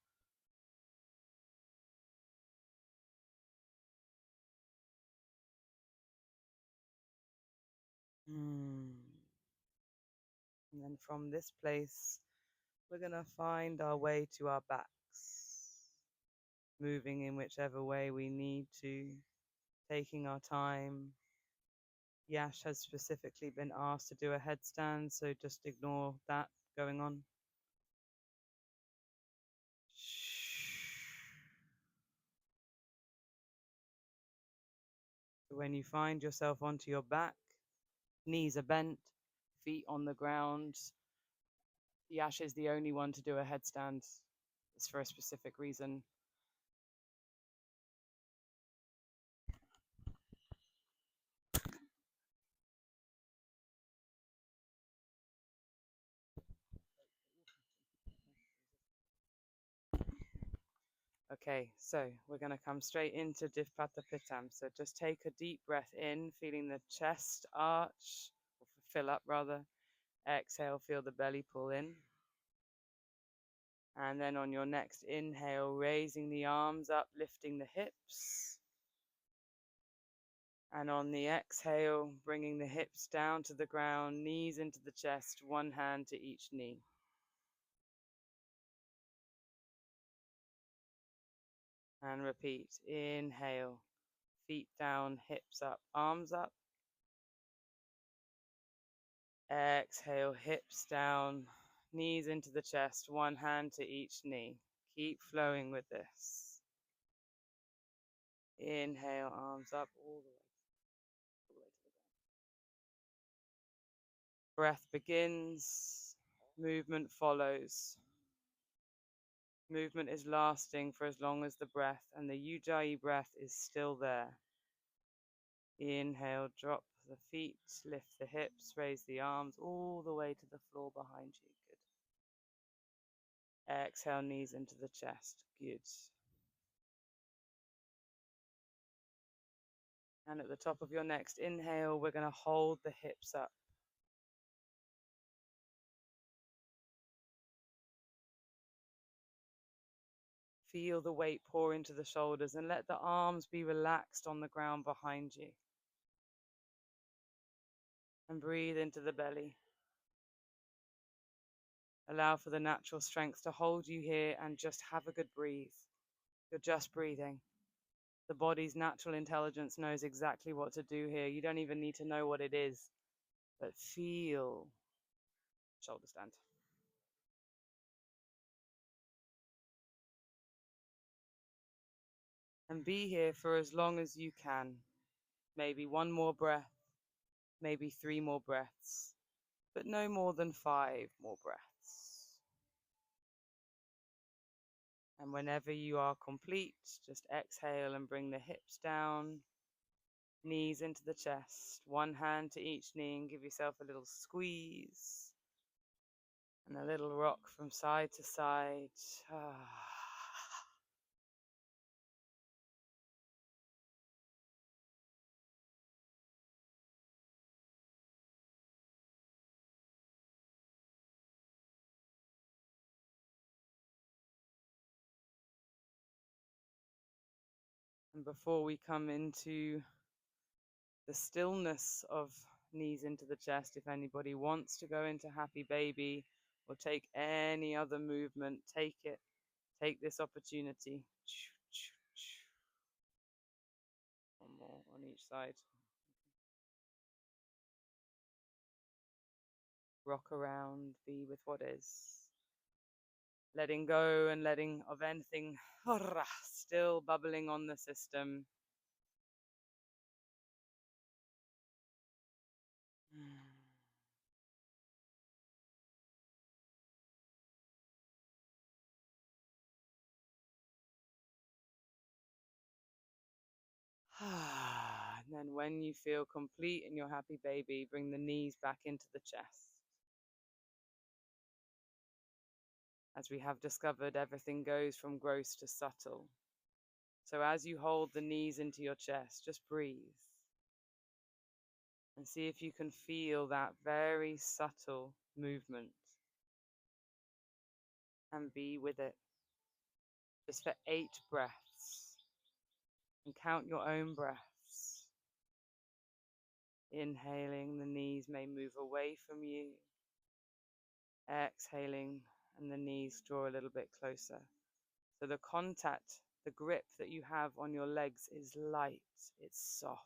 And then from this place, we're going to find our way to our backs, moving in whichever way we need to, taking our time. Yash has specifically been asked to do a headstand, so just ignore that going on. So when you find yourself onto your back, knees are bent, feet on the ground, Yash is the only one to do a headstand. It's for a specific reason. Okay, so we're going to come straight into Divpata Pitam. So just take a deep breath in, feeling the chest arch, or fill up rather. Exhale, feel the belly pull in. And then on your next inhale, raising the arms up, lifting the hips. And on the exhale, bringing the hips down to the ground, knees into the chest, one hand to each knee. And repeat. Inhale, feet down, hips up, arms up. Exhale, hips down, knees into the chest, one hand to each knee. Keep flowing with this. Inhale, arms up all the way to the ground. Breath begins, movement follows. Movement is lasting for as long as the breath, and the Ujjayi breath is still there. Inhale, drop the feet, lift the hips, raise the arms all the way to the floor behind you. Good. Exhale, knees into the chest. Good. And at the top of your next inhale, we're going to hold the hips up. Feel the weight pour into the shoulders and let the arms be relaxed on the ground behind you. And breathe into the belly. Allow for the natural strength to hold you here and just have a good breathe. You're just breathing. The body's natural intelligence knows exactly what to do here. You don't even need to know what it is, but feel. Shoulder stand. And be here for as long as you can. Maybe one more breath, maybe 3 more breaths, but no more than 5 more breaths. And whenever you are complete, just exhale and bring the hips down, knees into the chest, one hand to each knee, and give yourself a little squeeze and a little rock from side to side. And before we come into the stillness of knees into the chest, if anybody wants to go into happy baby or take any other movement, take it. Take this opportunity. One more on each side. Rock around, be with what is. Letting go and letting of anything still bubbling on the system. And then when you feel complete in your happy baby, bring the knees back into the chest. As we have discovered, everything goes from gross to subtle. So as you hold the knees into your chest, just breathe. And see if you can feel that very subtle movement. And be with it. Just for 8 breaths. And count your own breaths. Inhaling, the knees may move away from you. Exhaling, and the knees draw a little bit closer. So the contact, the grip that you have on your legs is light, it's soft.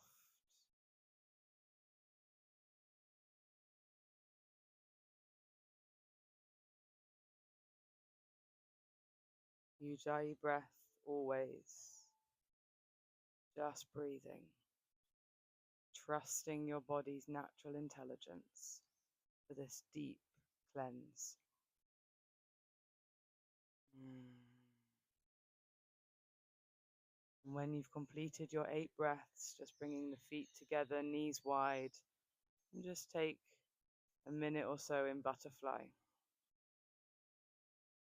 Ujjayi breath always. Just breathing. Trusting your body's natural intelligence for this deep cleanse. And when you've completed your 8 breaths, just bringing the feet together, knees wide, and just take a minute or so in butterfly.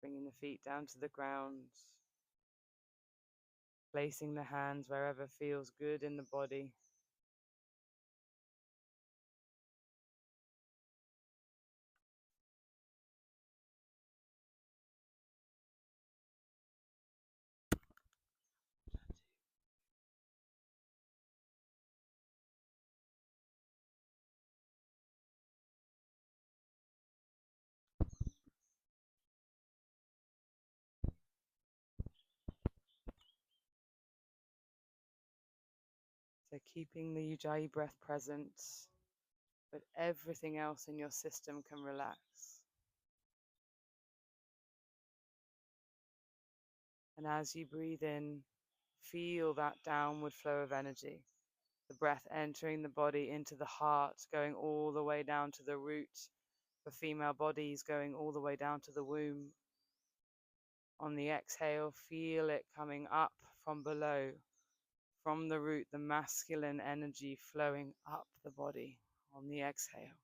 Bringing the feet down to the ground, placing the hands wherever feels good in the body. So keeping the Ujjayi breath present, but everything else in your system can relax. And as you breathe in, feel that downward flow of energy. The breath entering the body into the heart, going all the way down to the root. For female bodies, going all the way down to the womb. On the exhale, feel it coming up from below. From the root, the masculine energy flowing up the body on the exhale.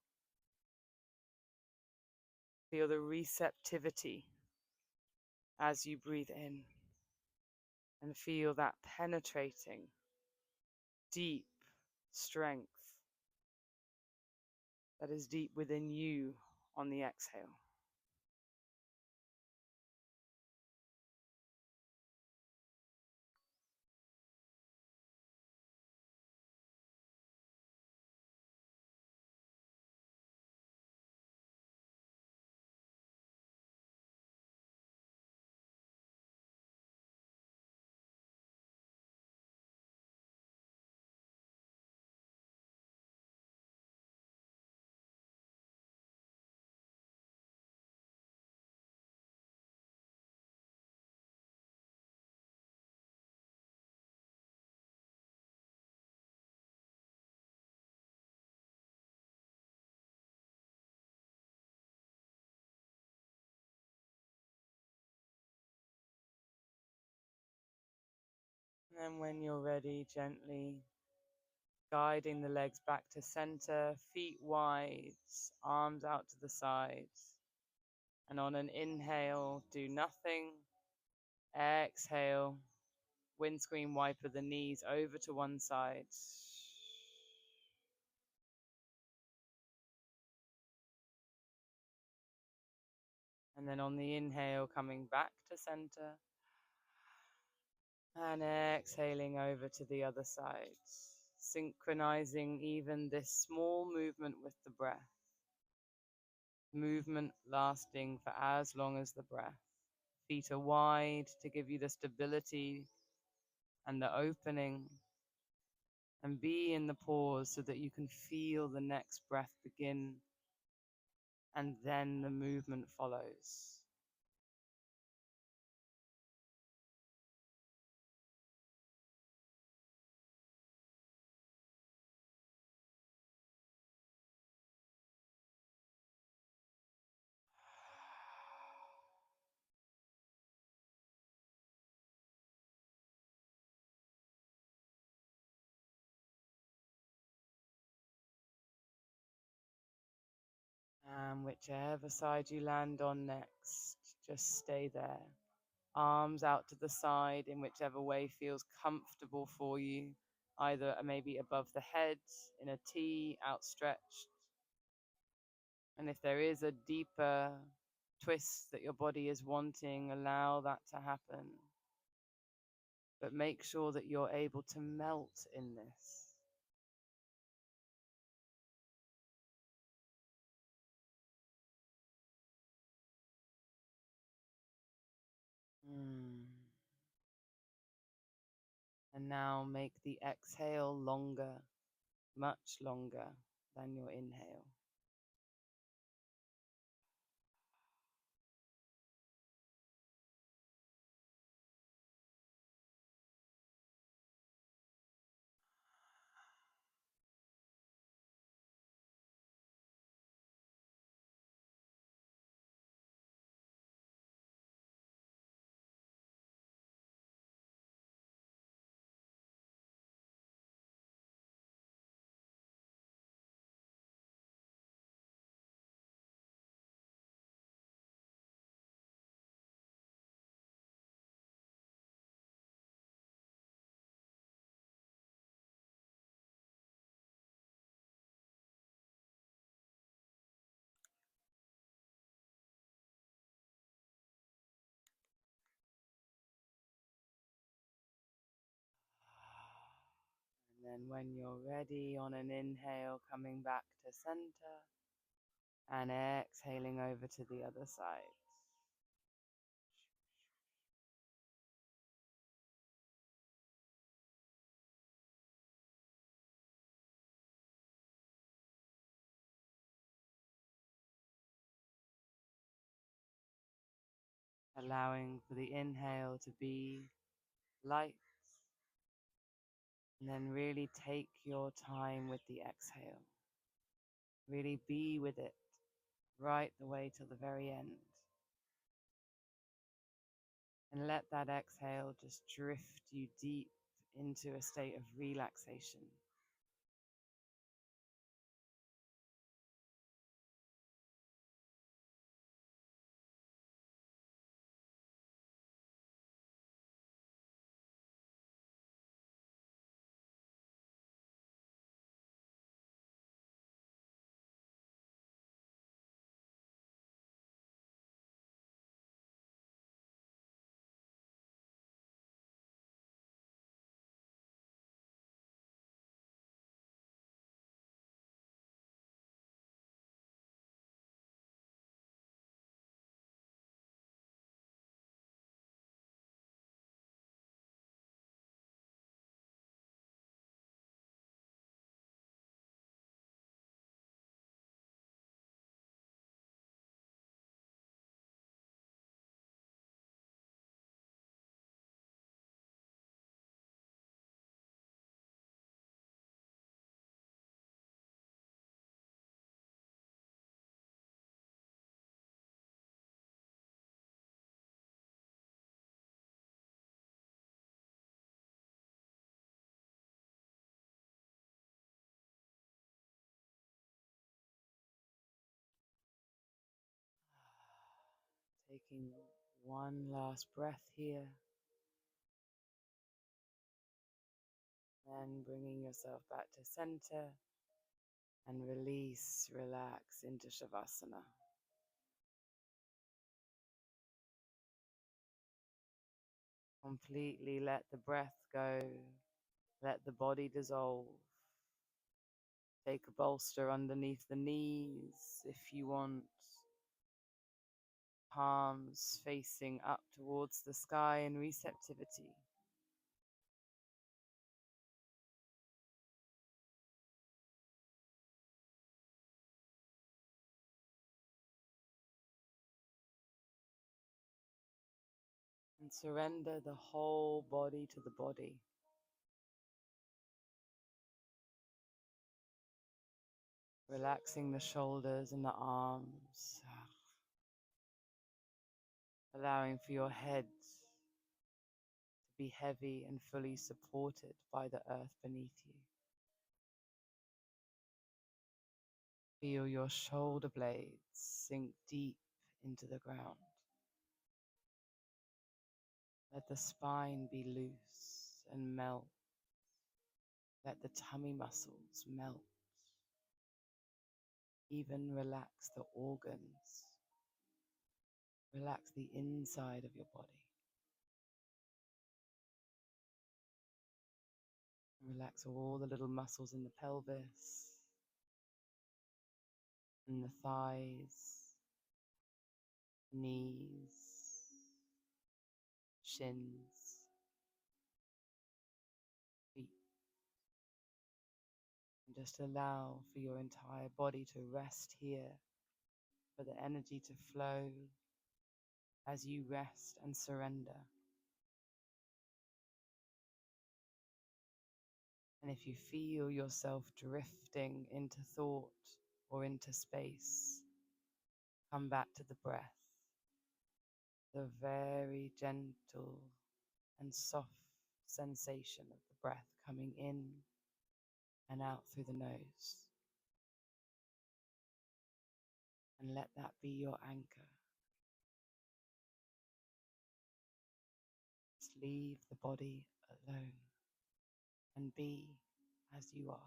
Feel the receptivity as you breathe in. And feel that penetrating, deep strength that is deep within you on the exhale. And when you're ready, gently guiding the legs back to center, feet wide, arms out to the sides. And on an inhale, do nothing. Exhale, windscreen wiper the knees over to one side. And then on the inhale, coming back to center. And exhaling over to the other side, synchronizing even this small movement with the breath, movement lasting for as long as the breath. Feet are wide to give you the stability and the opening, and be in the pause so that you can feel the next breath begin, and then the movement follows. And whichever side you land on next, just stay there. Arms out to the side in whichever way feels comfortable for you, either maybe above the head in a T, outstretched. And if there is a deeper twist that your body is wanting, allow that to happen. But make sure that you're able to melt in this. Mm. And now make the exhale longer, much longer than your inhale. And then when you're ready, on an inhale, coming back to center and exhaling over to the other side. Allowing for the inhale to be light, and then really take your time with the exhale. Really be with it right the way till the very end. And let that exhale just drift you deep into a state of relaxation. Taking one last breath here, then bringing yourself back to center and release, relax into Shavasana. Completely let the breath go. Let the body dissolve. Take a bolster underneath the knees if you want. Palms facing up towards the sky in receptivity. And surrender the whole body to the body. Relaxing the shoulders and the arms. Allowing for your head to be heavy and fully supported by the earth beneath you. Feel your shoulder blades sink deep into the ground. Let the spine be loose and melt. Let the tummy muscles melt. Even relax the organs. Relax the inside of your body. Relax all the little muscles in the pelvis and the thighs, knees, shins, feet. And just allow for your entire body to rest here, for the energy to flow as you rest and surrender. And if you feel yourself drifting into thought or into space, come back to the breath, the very gentle and soft sensation of the breath coming in and out through the nose. And let that be your anchor. Just leave the body alone and be as you are.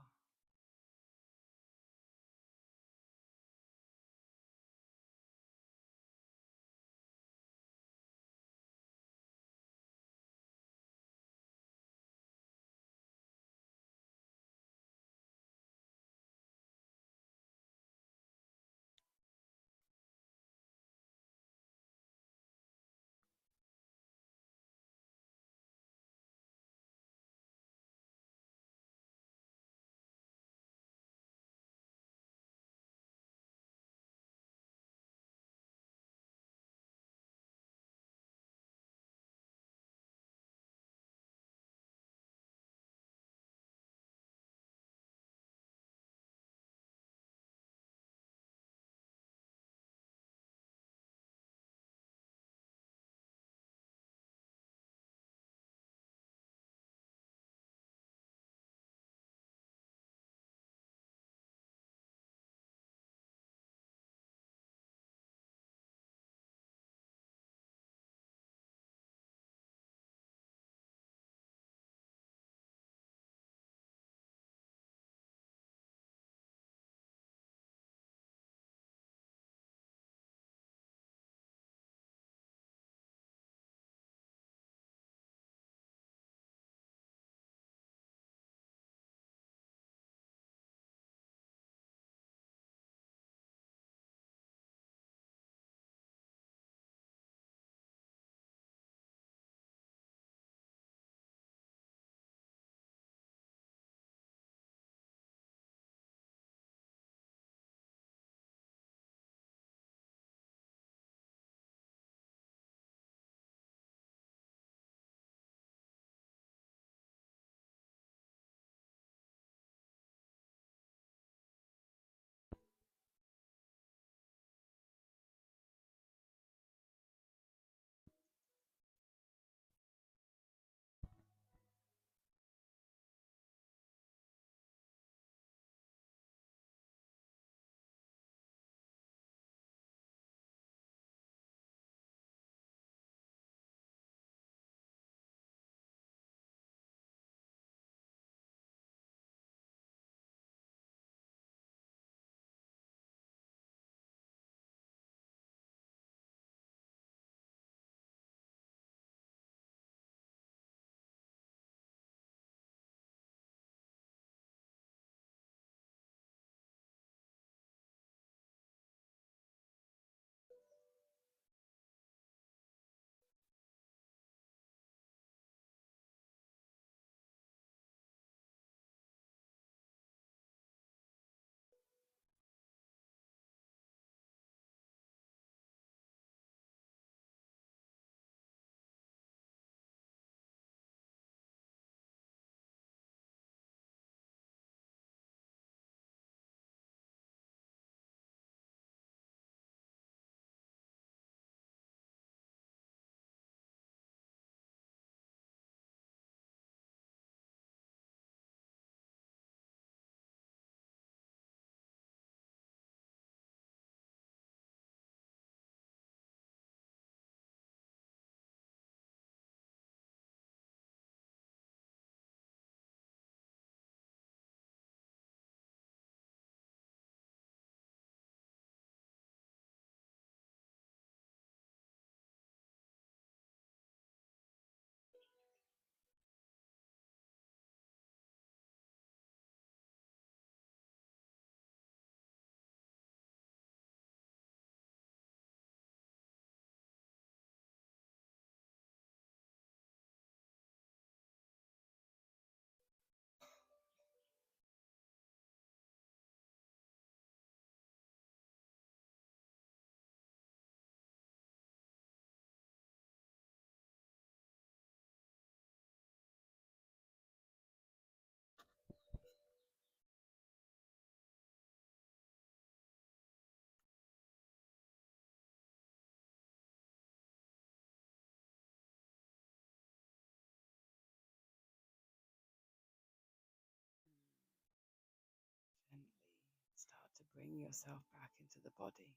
bring yourself back into the body,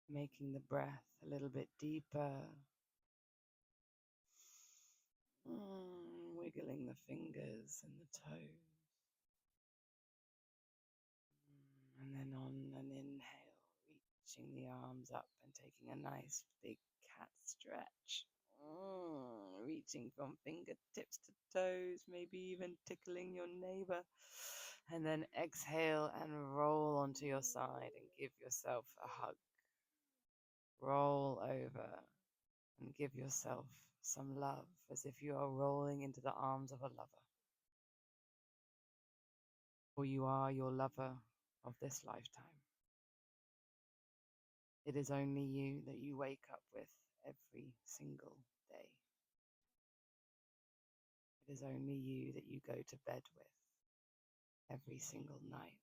making the breath a little bit deeper, wiggling the fingers and the toes. And then on an inhale, reaching the arms up and taking a nice big cat stretch. Reaching from fingertips to toes, maybe even tickling your neighbor. And then exhale and roll onto your side and give yourself a hug. Roll over and give yourself some love as if you are rolling into the arms of a lover. For you are your lover of this lifetime. It is only you that you wake up with every single day. It is only you that you go to bed with every single night,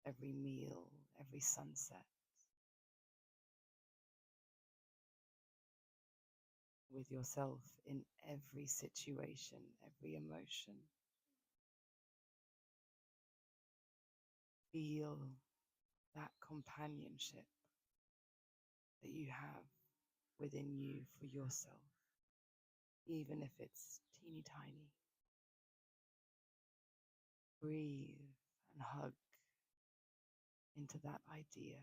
every meal, every sunset. With yourself in every situation, every emotion. Feel that companionship that you have within you for yourself, even if it's teeny tiny. Breathe and hug into that idea.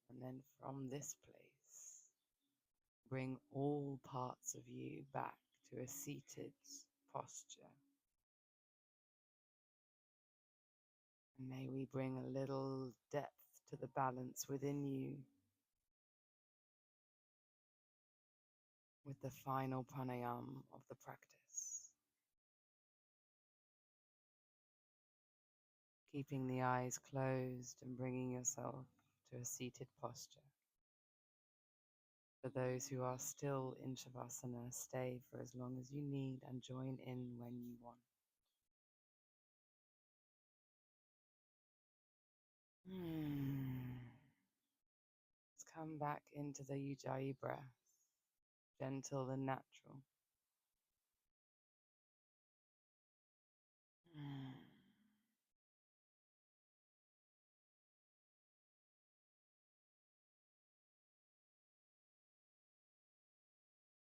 And then from this place, bring all parts of you back to a seated posture. And may we bring a little depth to the balance within you with the final pranayama of the practice. Keeping the eyes closed and bringing yourself to a seated posture. For those who are still in Shavasana, stay for as long as you need and join in when you want. Let's come back into the Ujjayi breath, gentle and natural.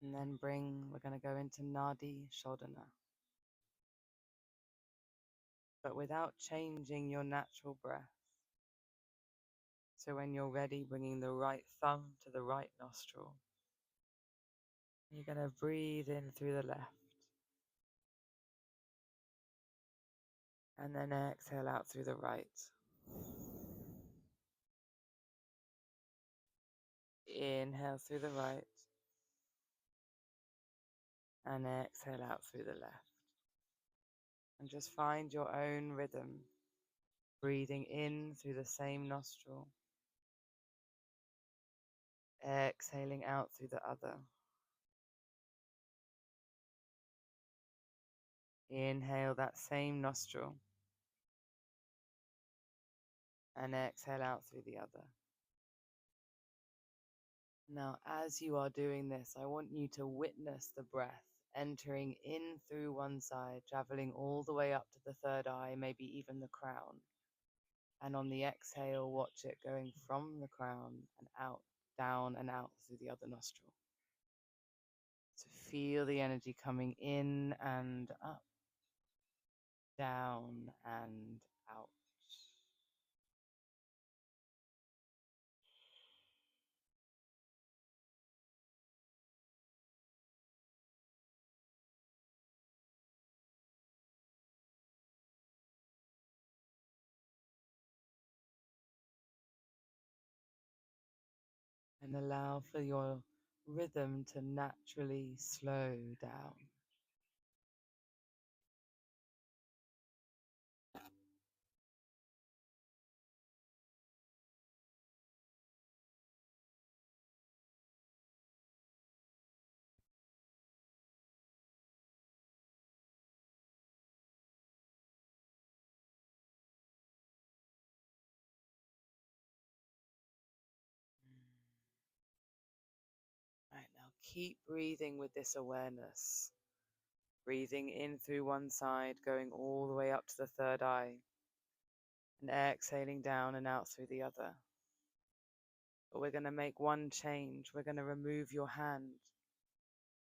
And then we're going to go into Nadi Shodhana. But without changing your natural breath. So when you're ready, bringing the right thumb to the right nostril. You're going to breathe in through the left. And then exhale out through the right. Inhale through the right. And exhale out through the left. And just find your own rhythm. Breathing in through the same nostril. Exhaling out through the other. Inhale that same nostril. And exhale out through the other. Now, as you are doing this, I want you to witness the breath entering in through one side, traveling all the way up to the third eye, maybe even the crown. And on the exhale, watch it going from the crown and out, down and out through the other nostril. So feel the energy coming in and up, down and out. And allow for your rhythm to naturally slow down. keep breathing with this awareness. Breathing in through one side, going all the way up to the third eye, and exhaling down and out through the other. But we're going to make one change. We're going to remove your hand.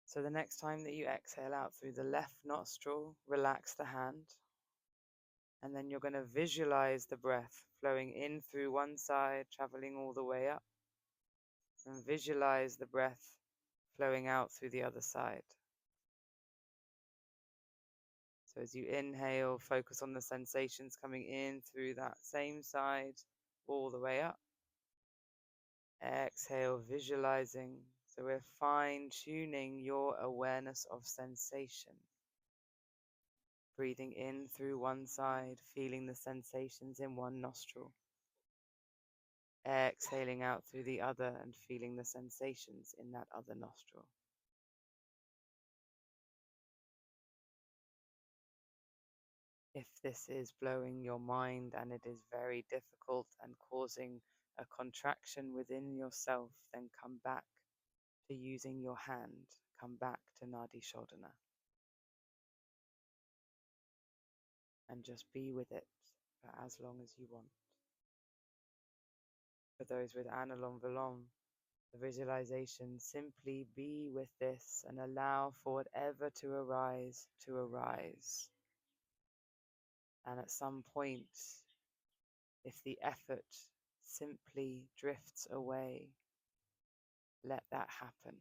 So the next time that you exhale out through the left nostril, relax the hand. And then you're going to visualize the breath flowing in through one side, traveling all the way up. And visualize the breath flowing out through the other side. So as you inhale, focus on the sensations coming in through that same side, all the way up. Exhale, visualizing. So we're fine-tuning your awareness of sensation. Breathing in through one side, feeling the sensations in one nostril. Exhaling out through the other and feeling the sensations in that other nostril. If this is blowing your mind and it is very difficult and causing a contraction within yourself, then come back to using your hand. Come back to Nadi Shodhana. And just be with it for as long as you want. For those with Anulom Vilom, the visualization, simply be with this and allow for whatever to arise to arise. And at some point, if the effort simply drifts away, let that happen.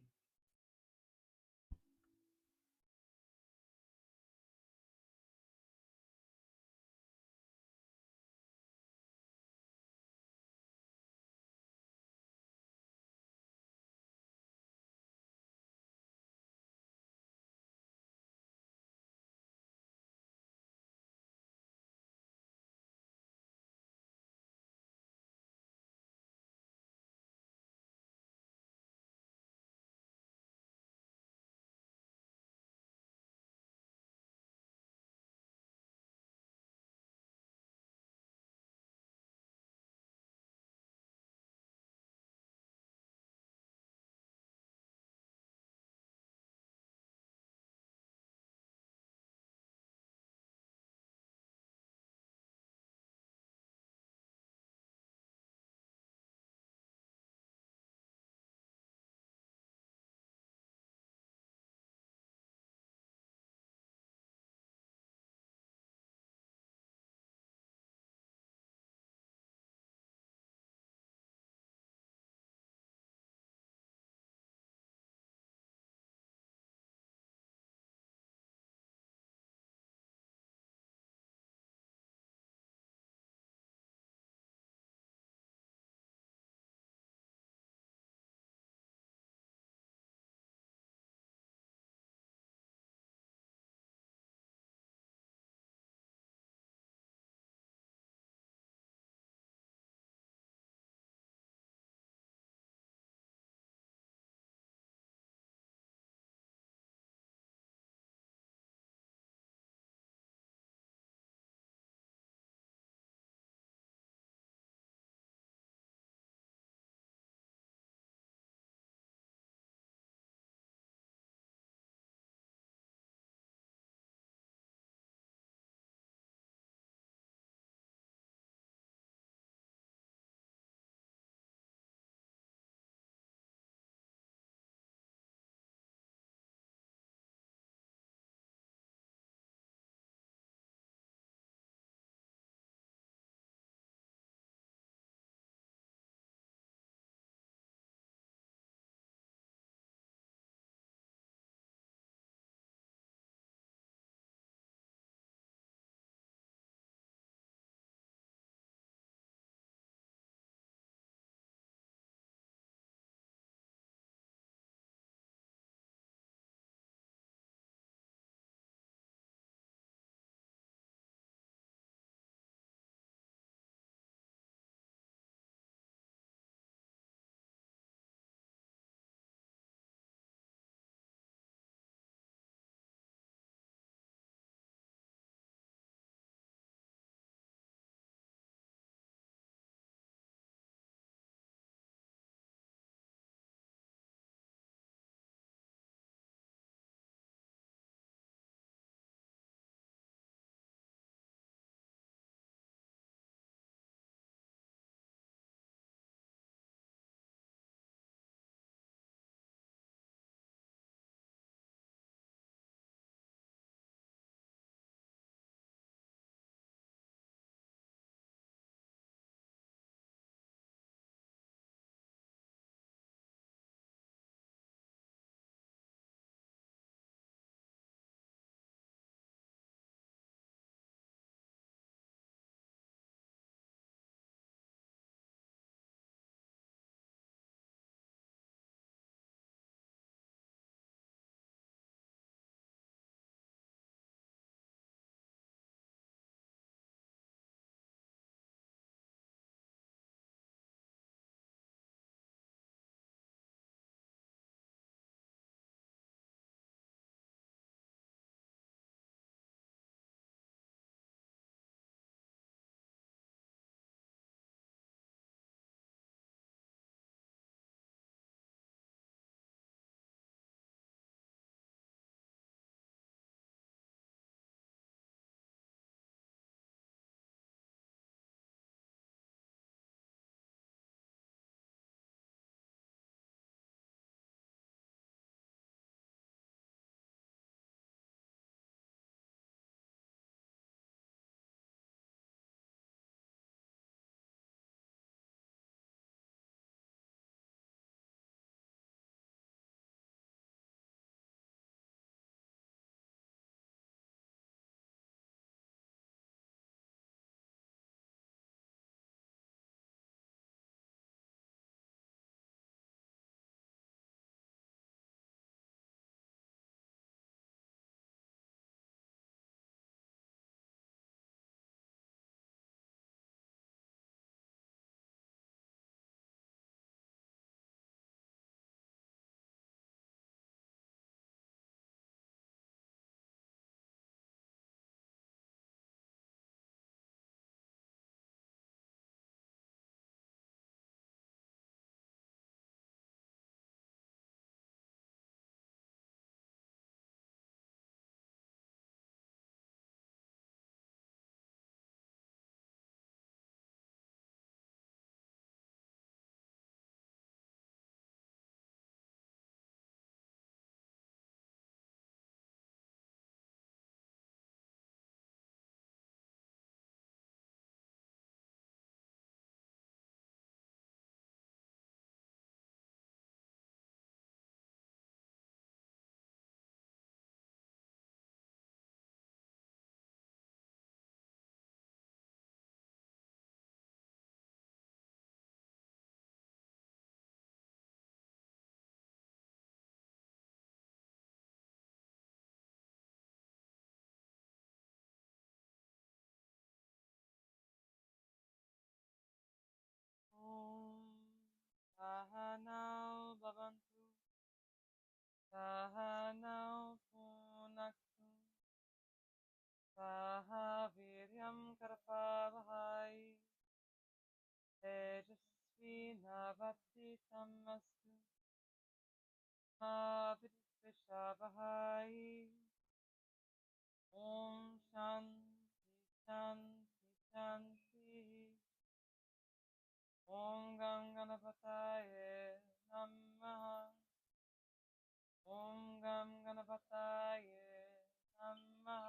bhavantu. Sahanau punaktu. Saha viryam karpavahai. Tejasvi navati tamastu. Ma vidvishavahai. Om Shanti Shanti Shanti. Om Ganganapataye Namaha. Om Gam Ganapataye Namaha.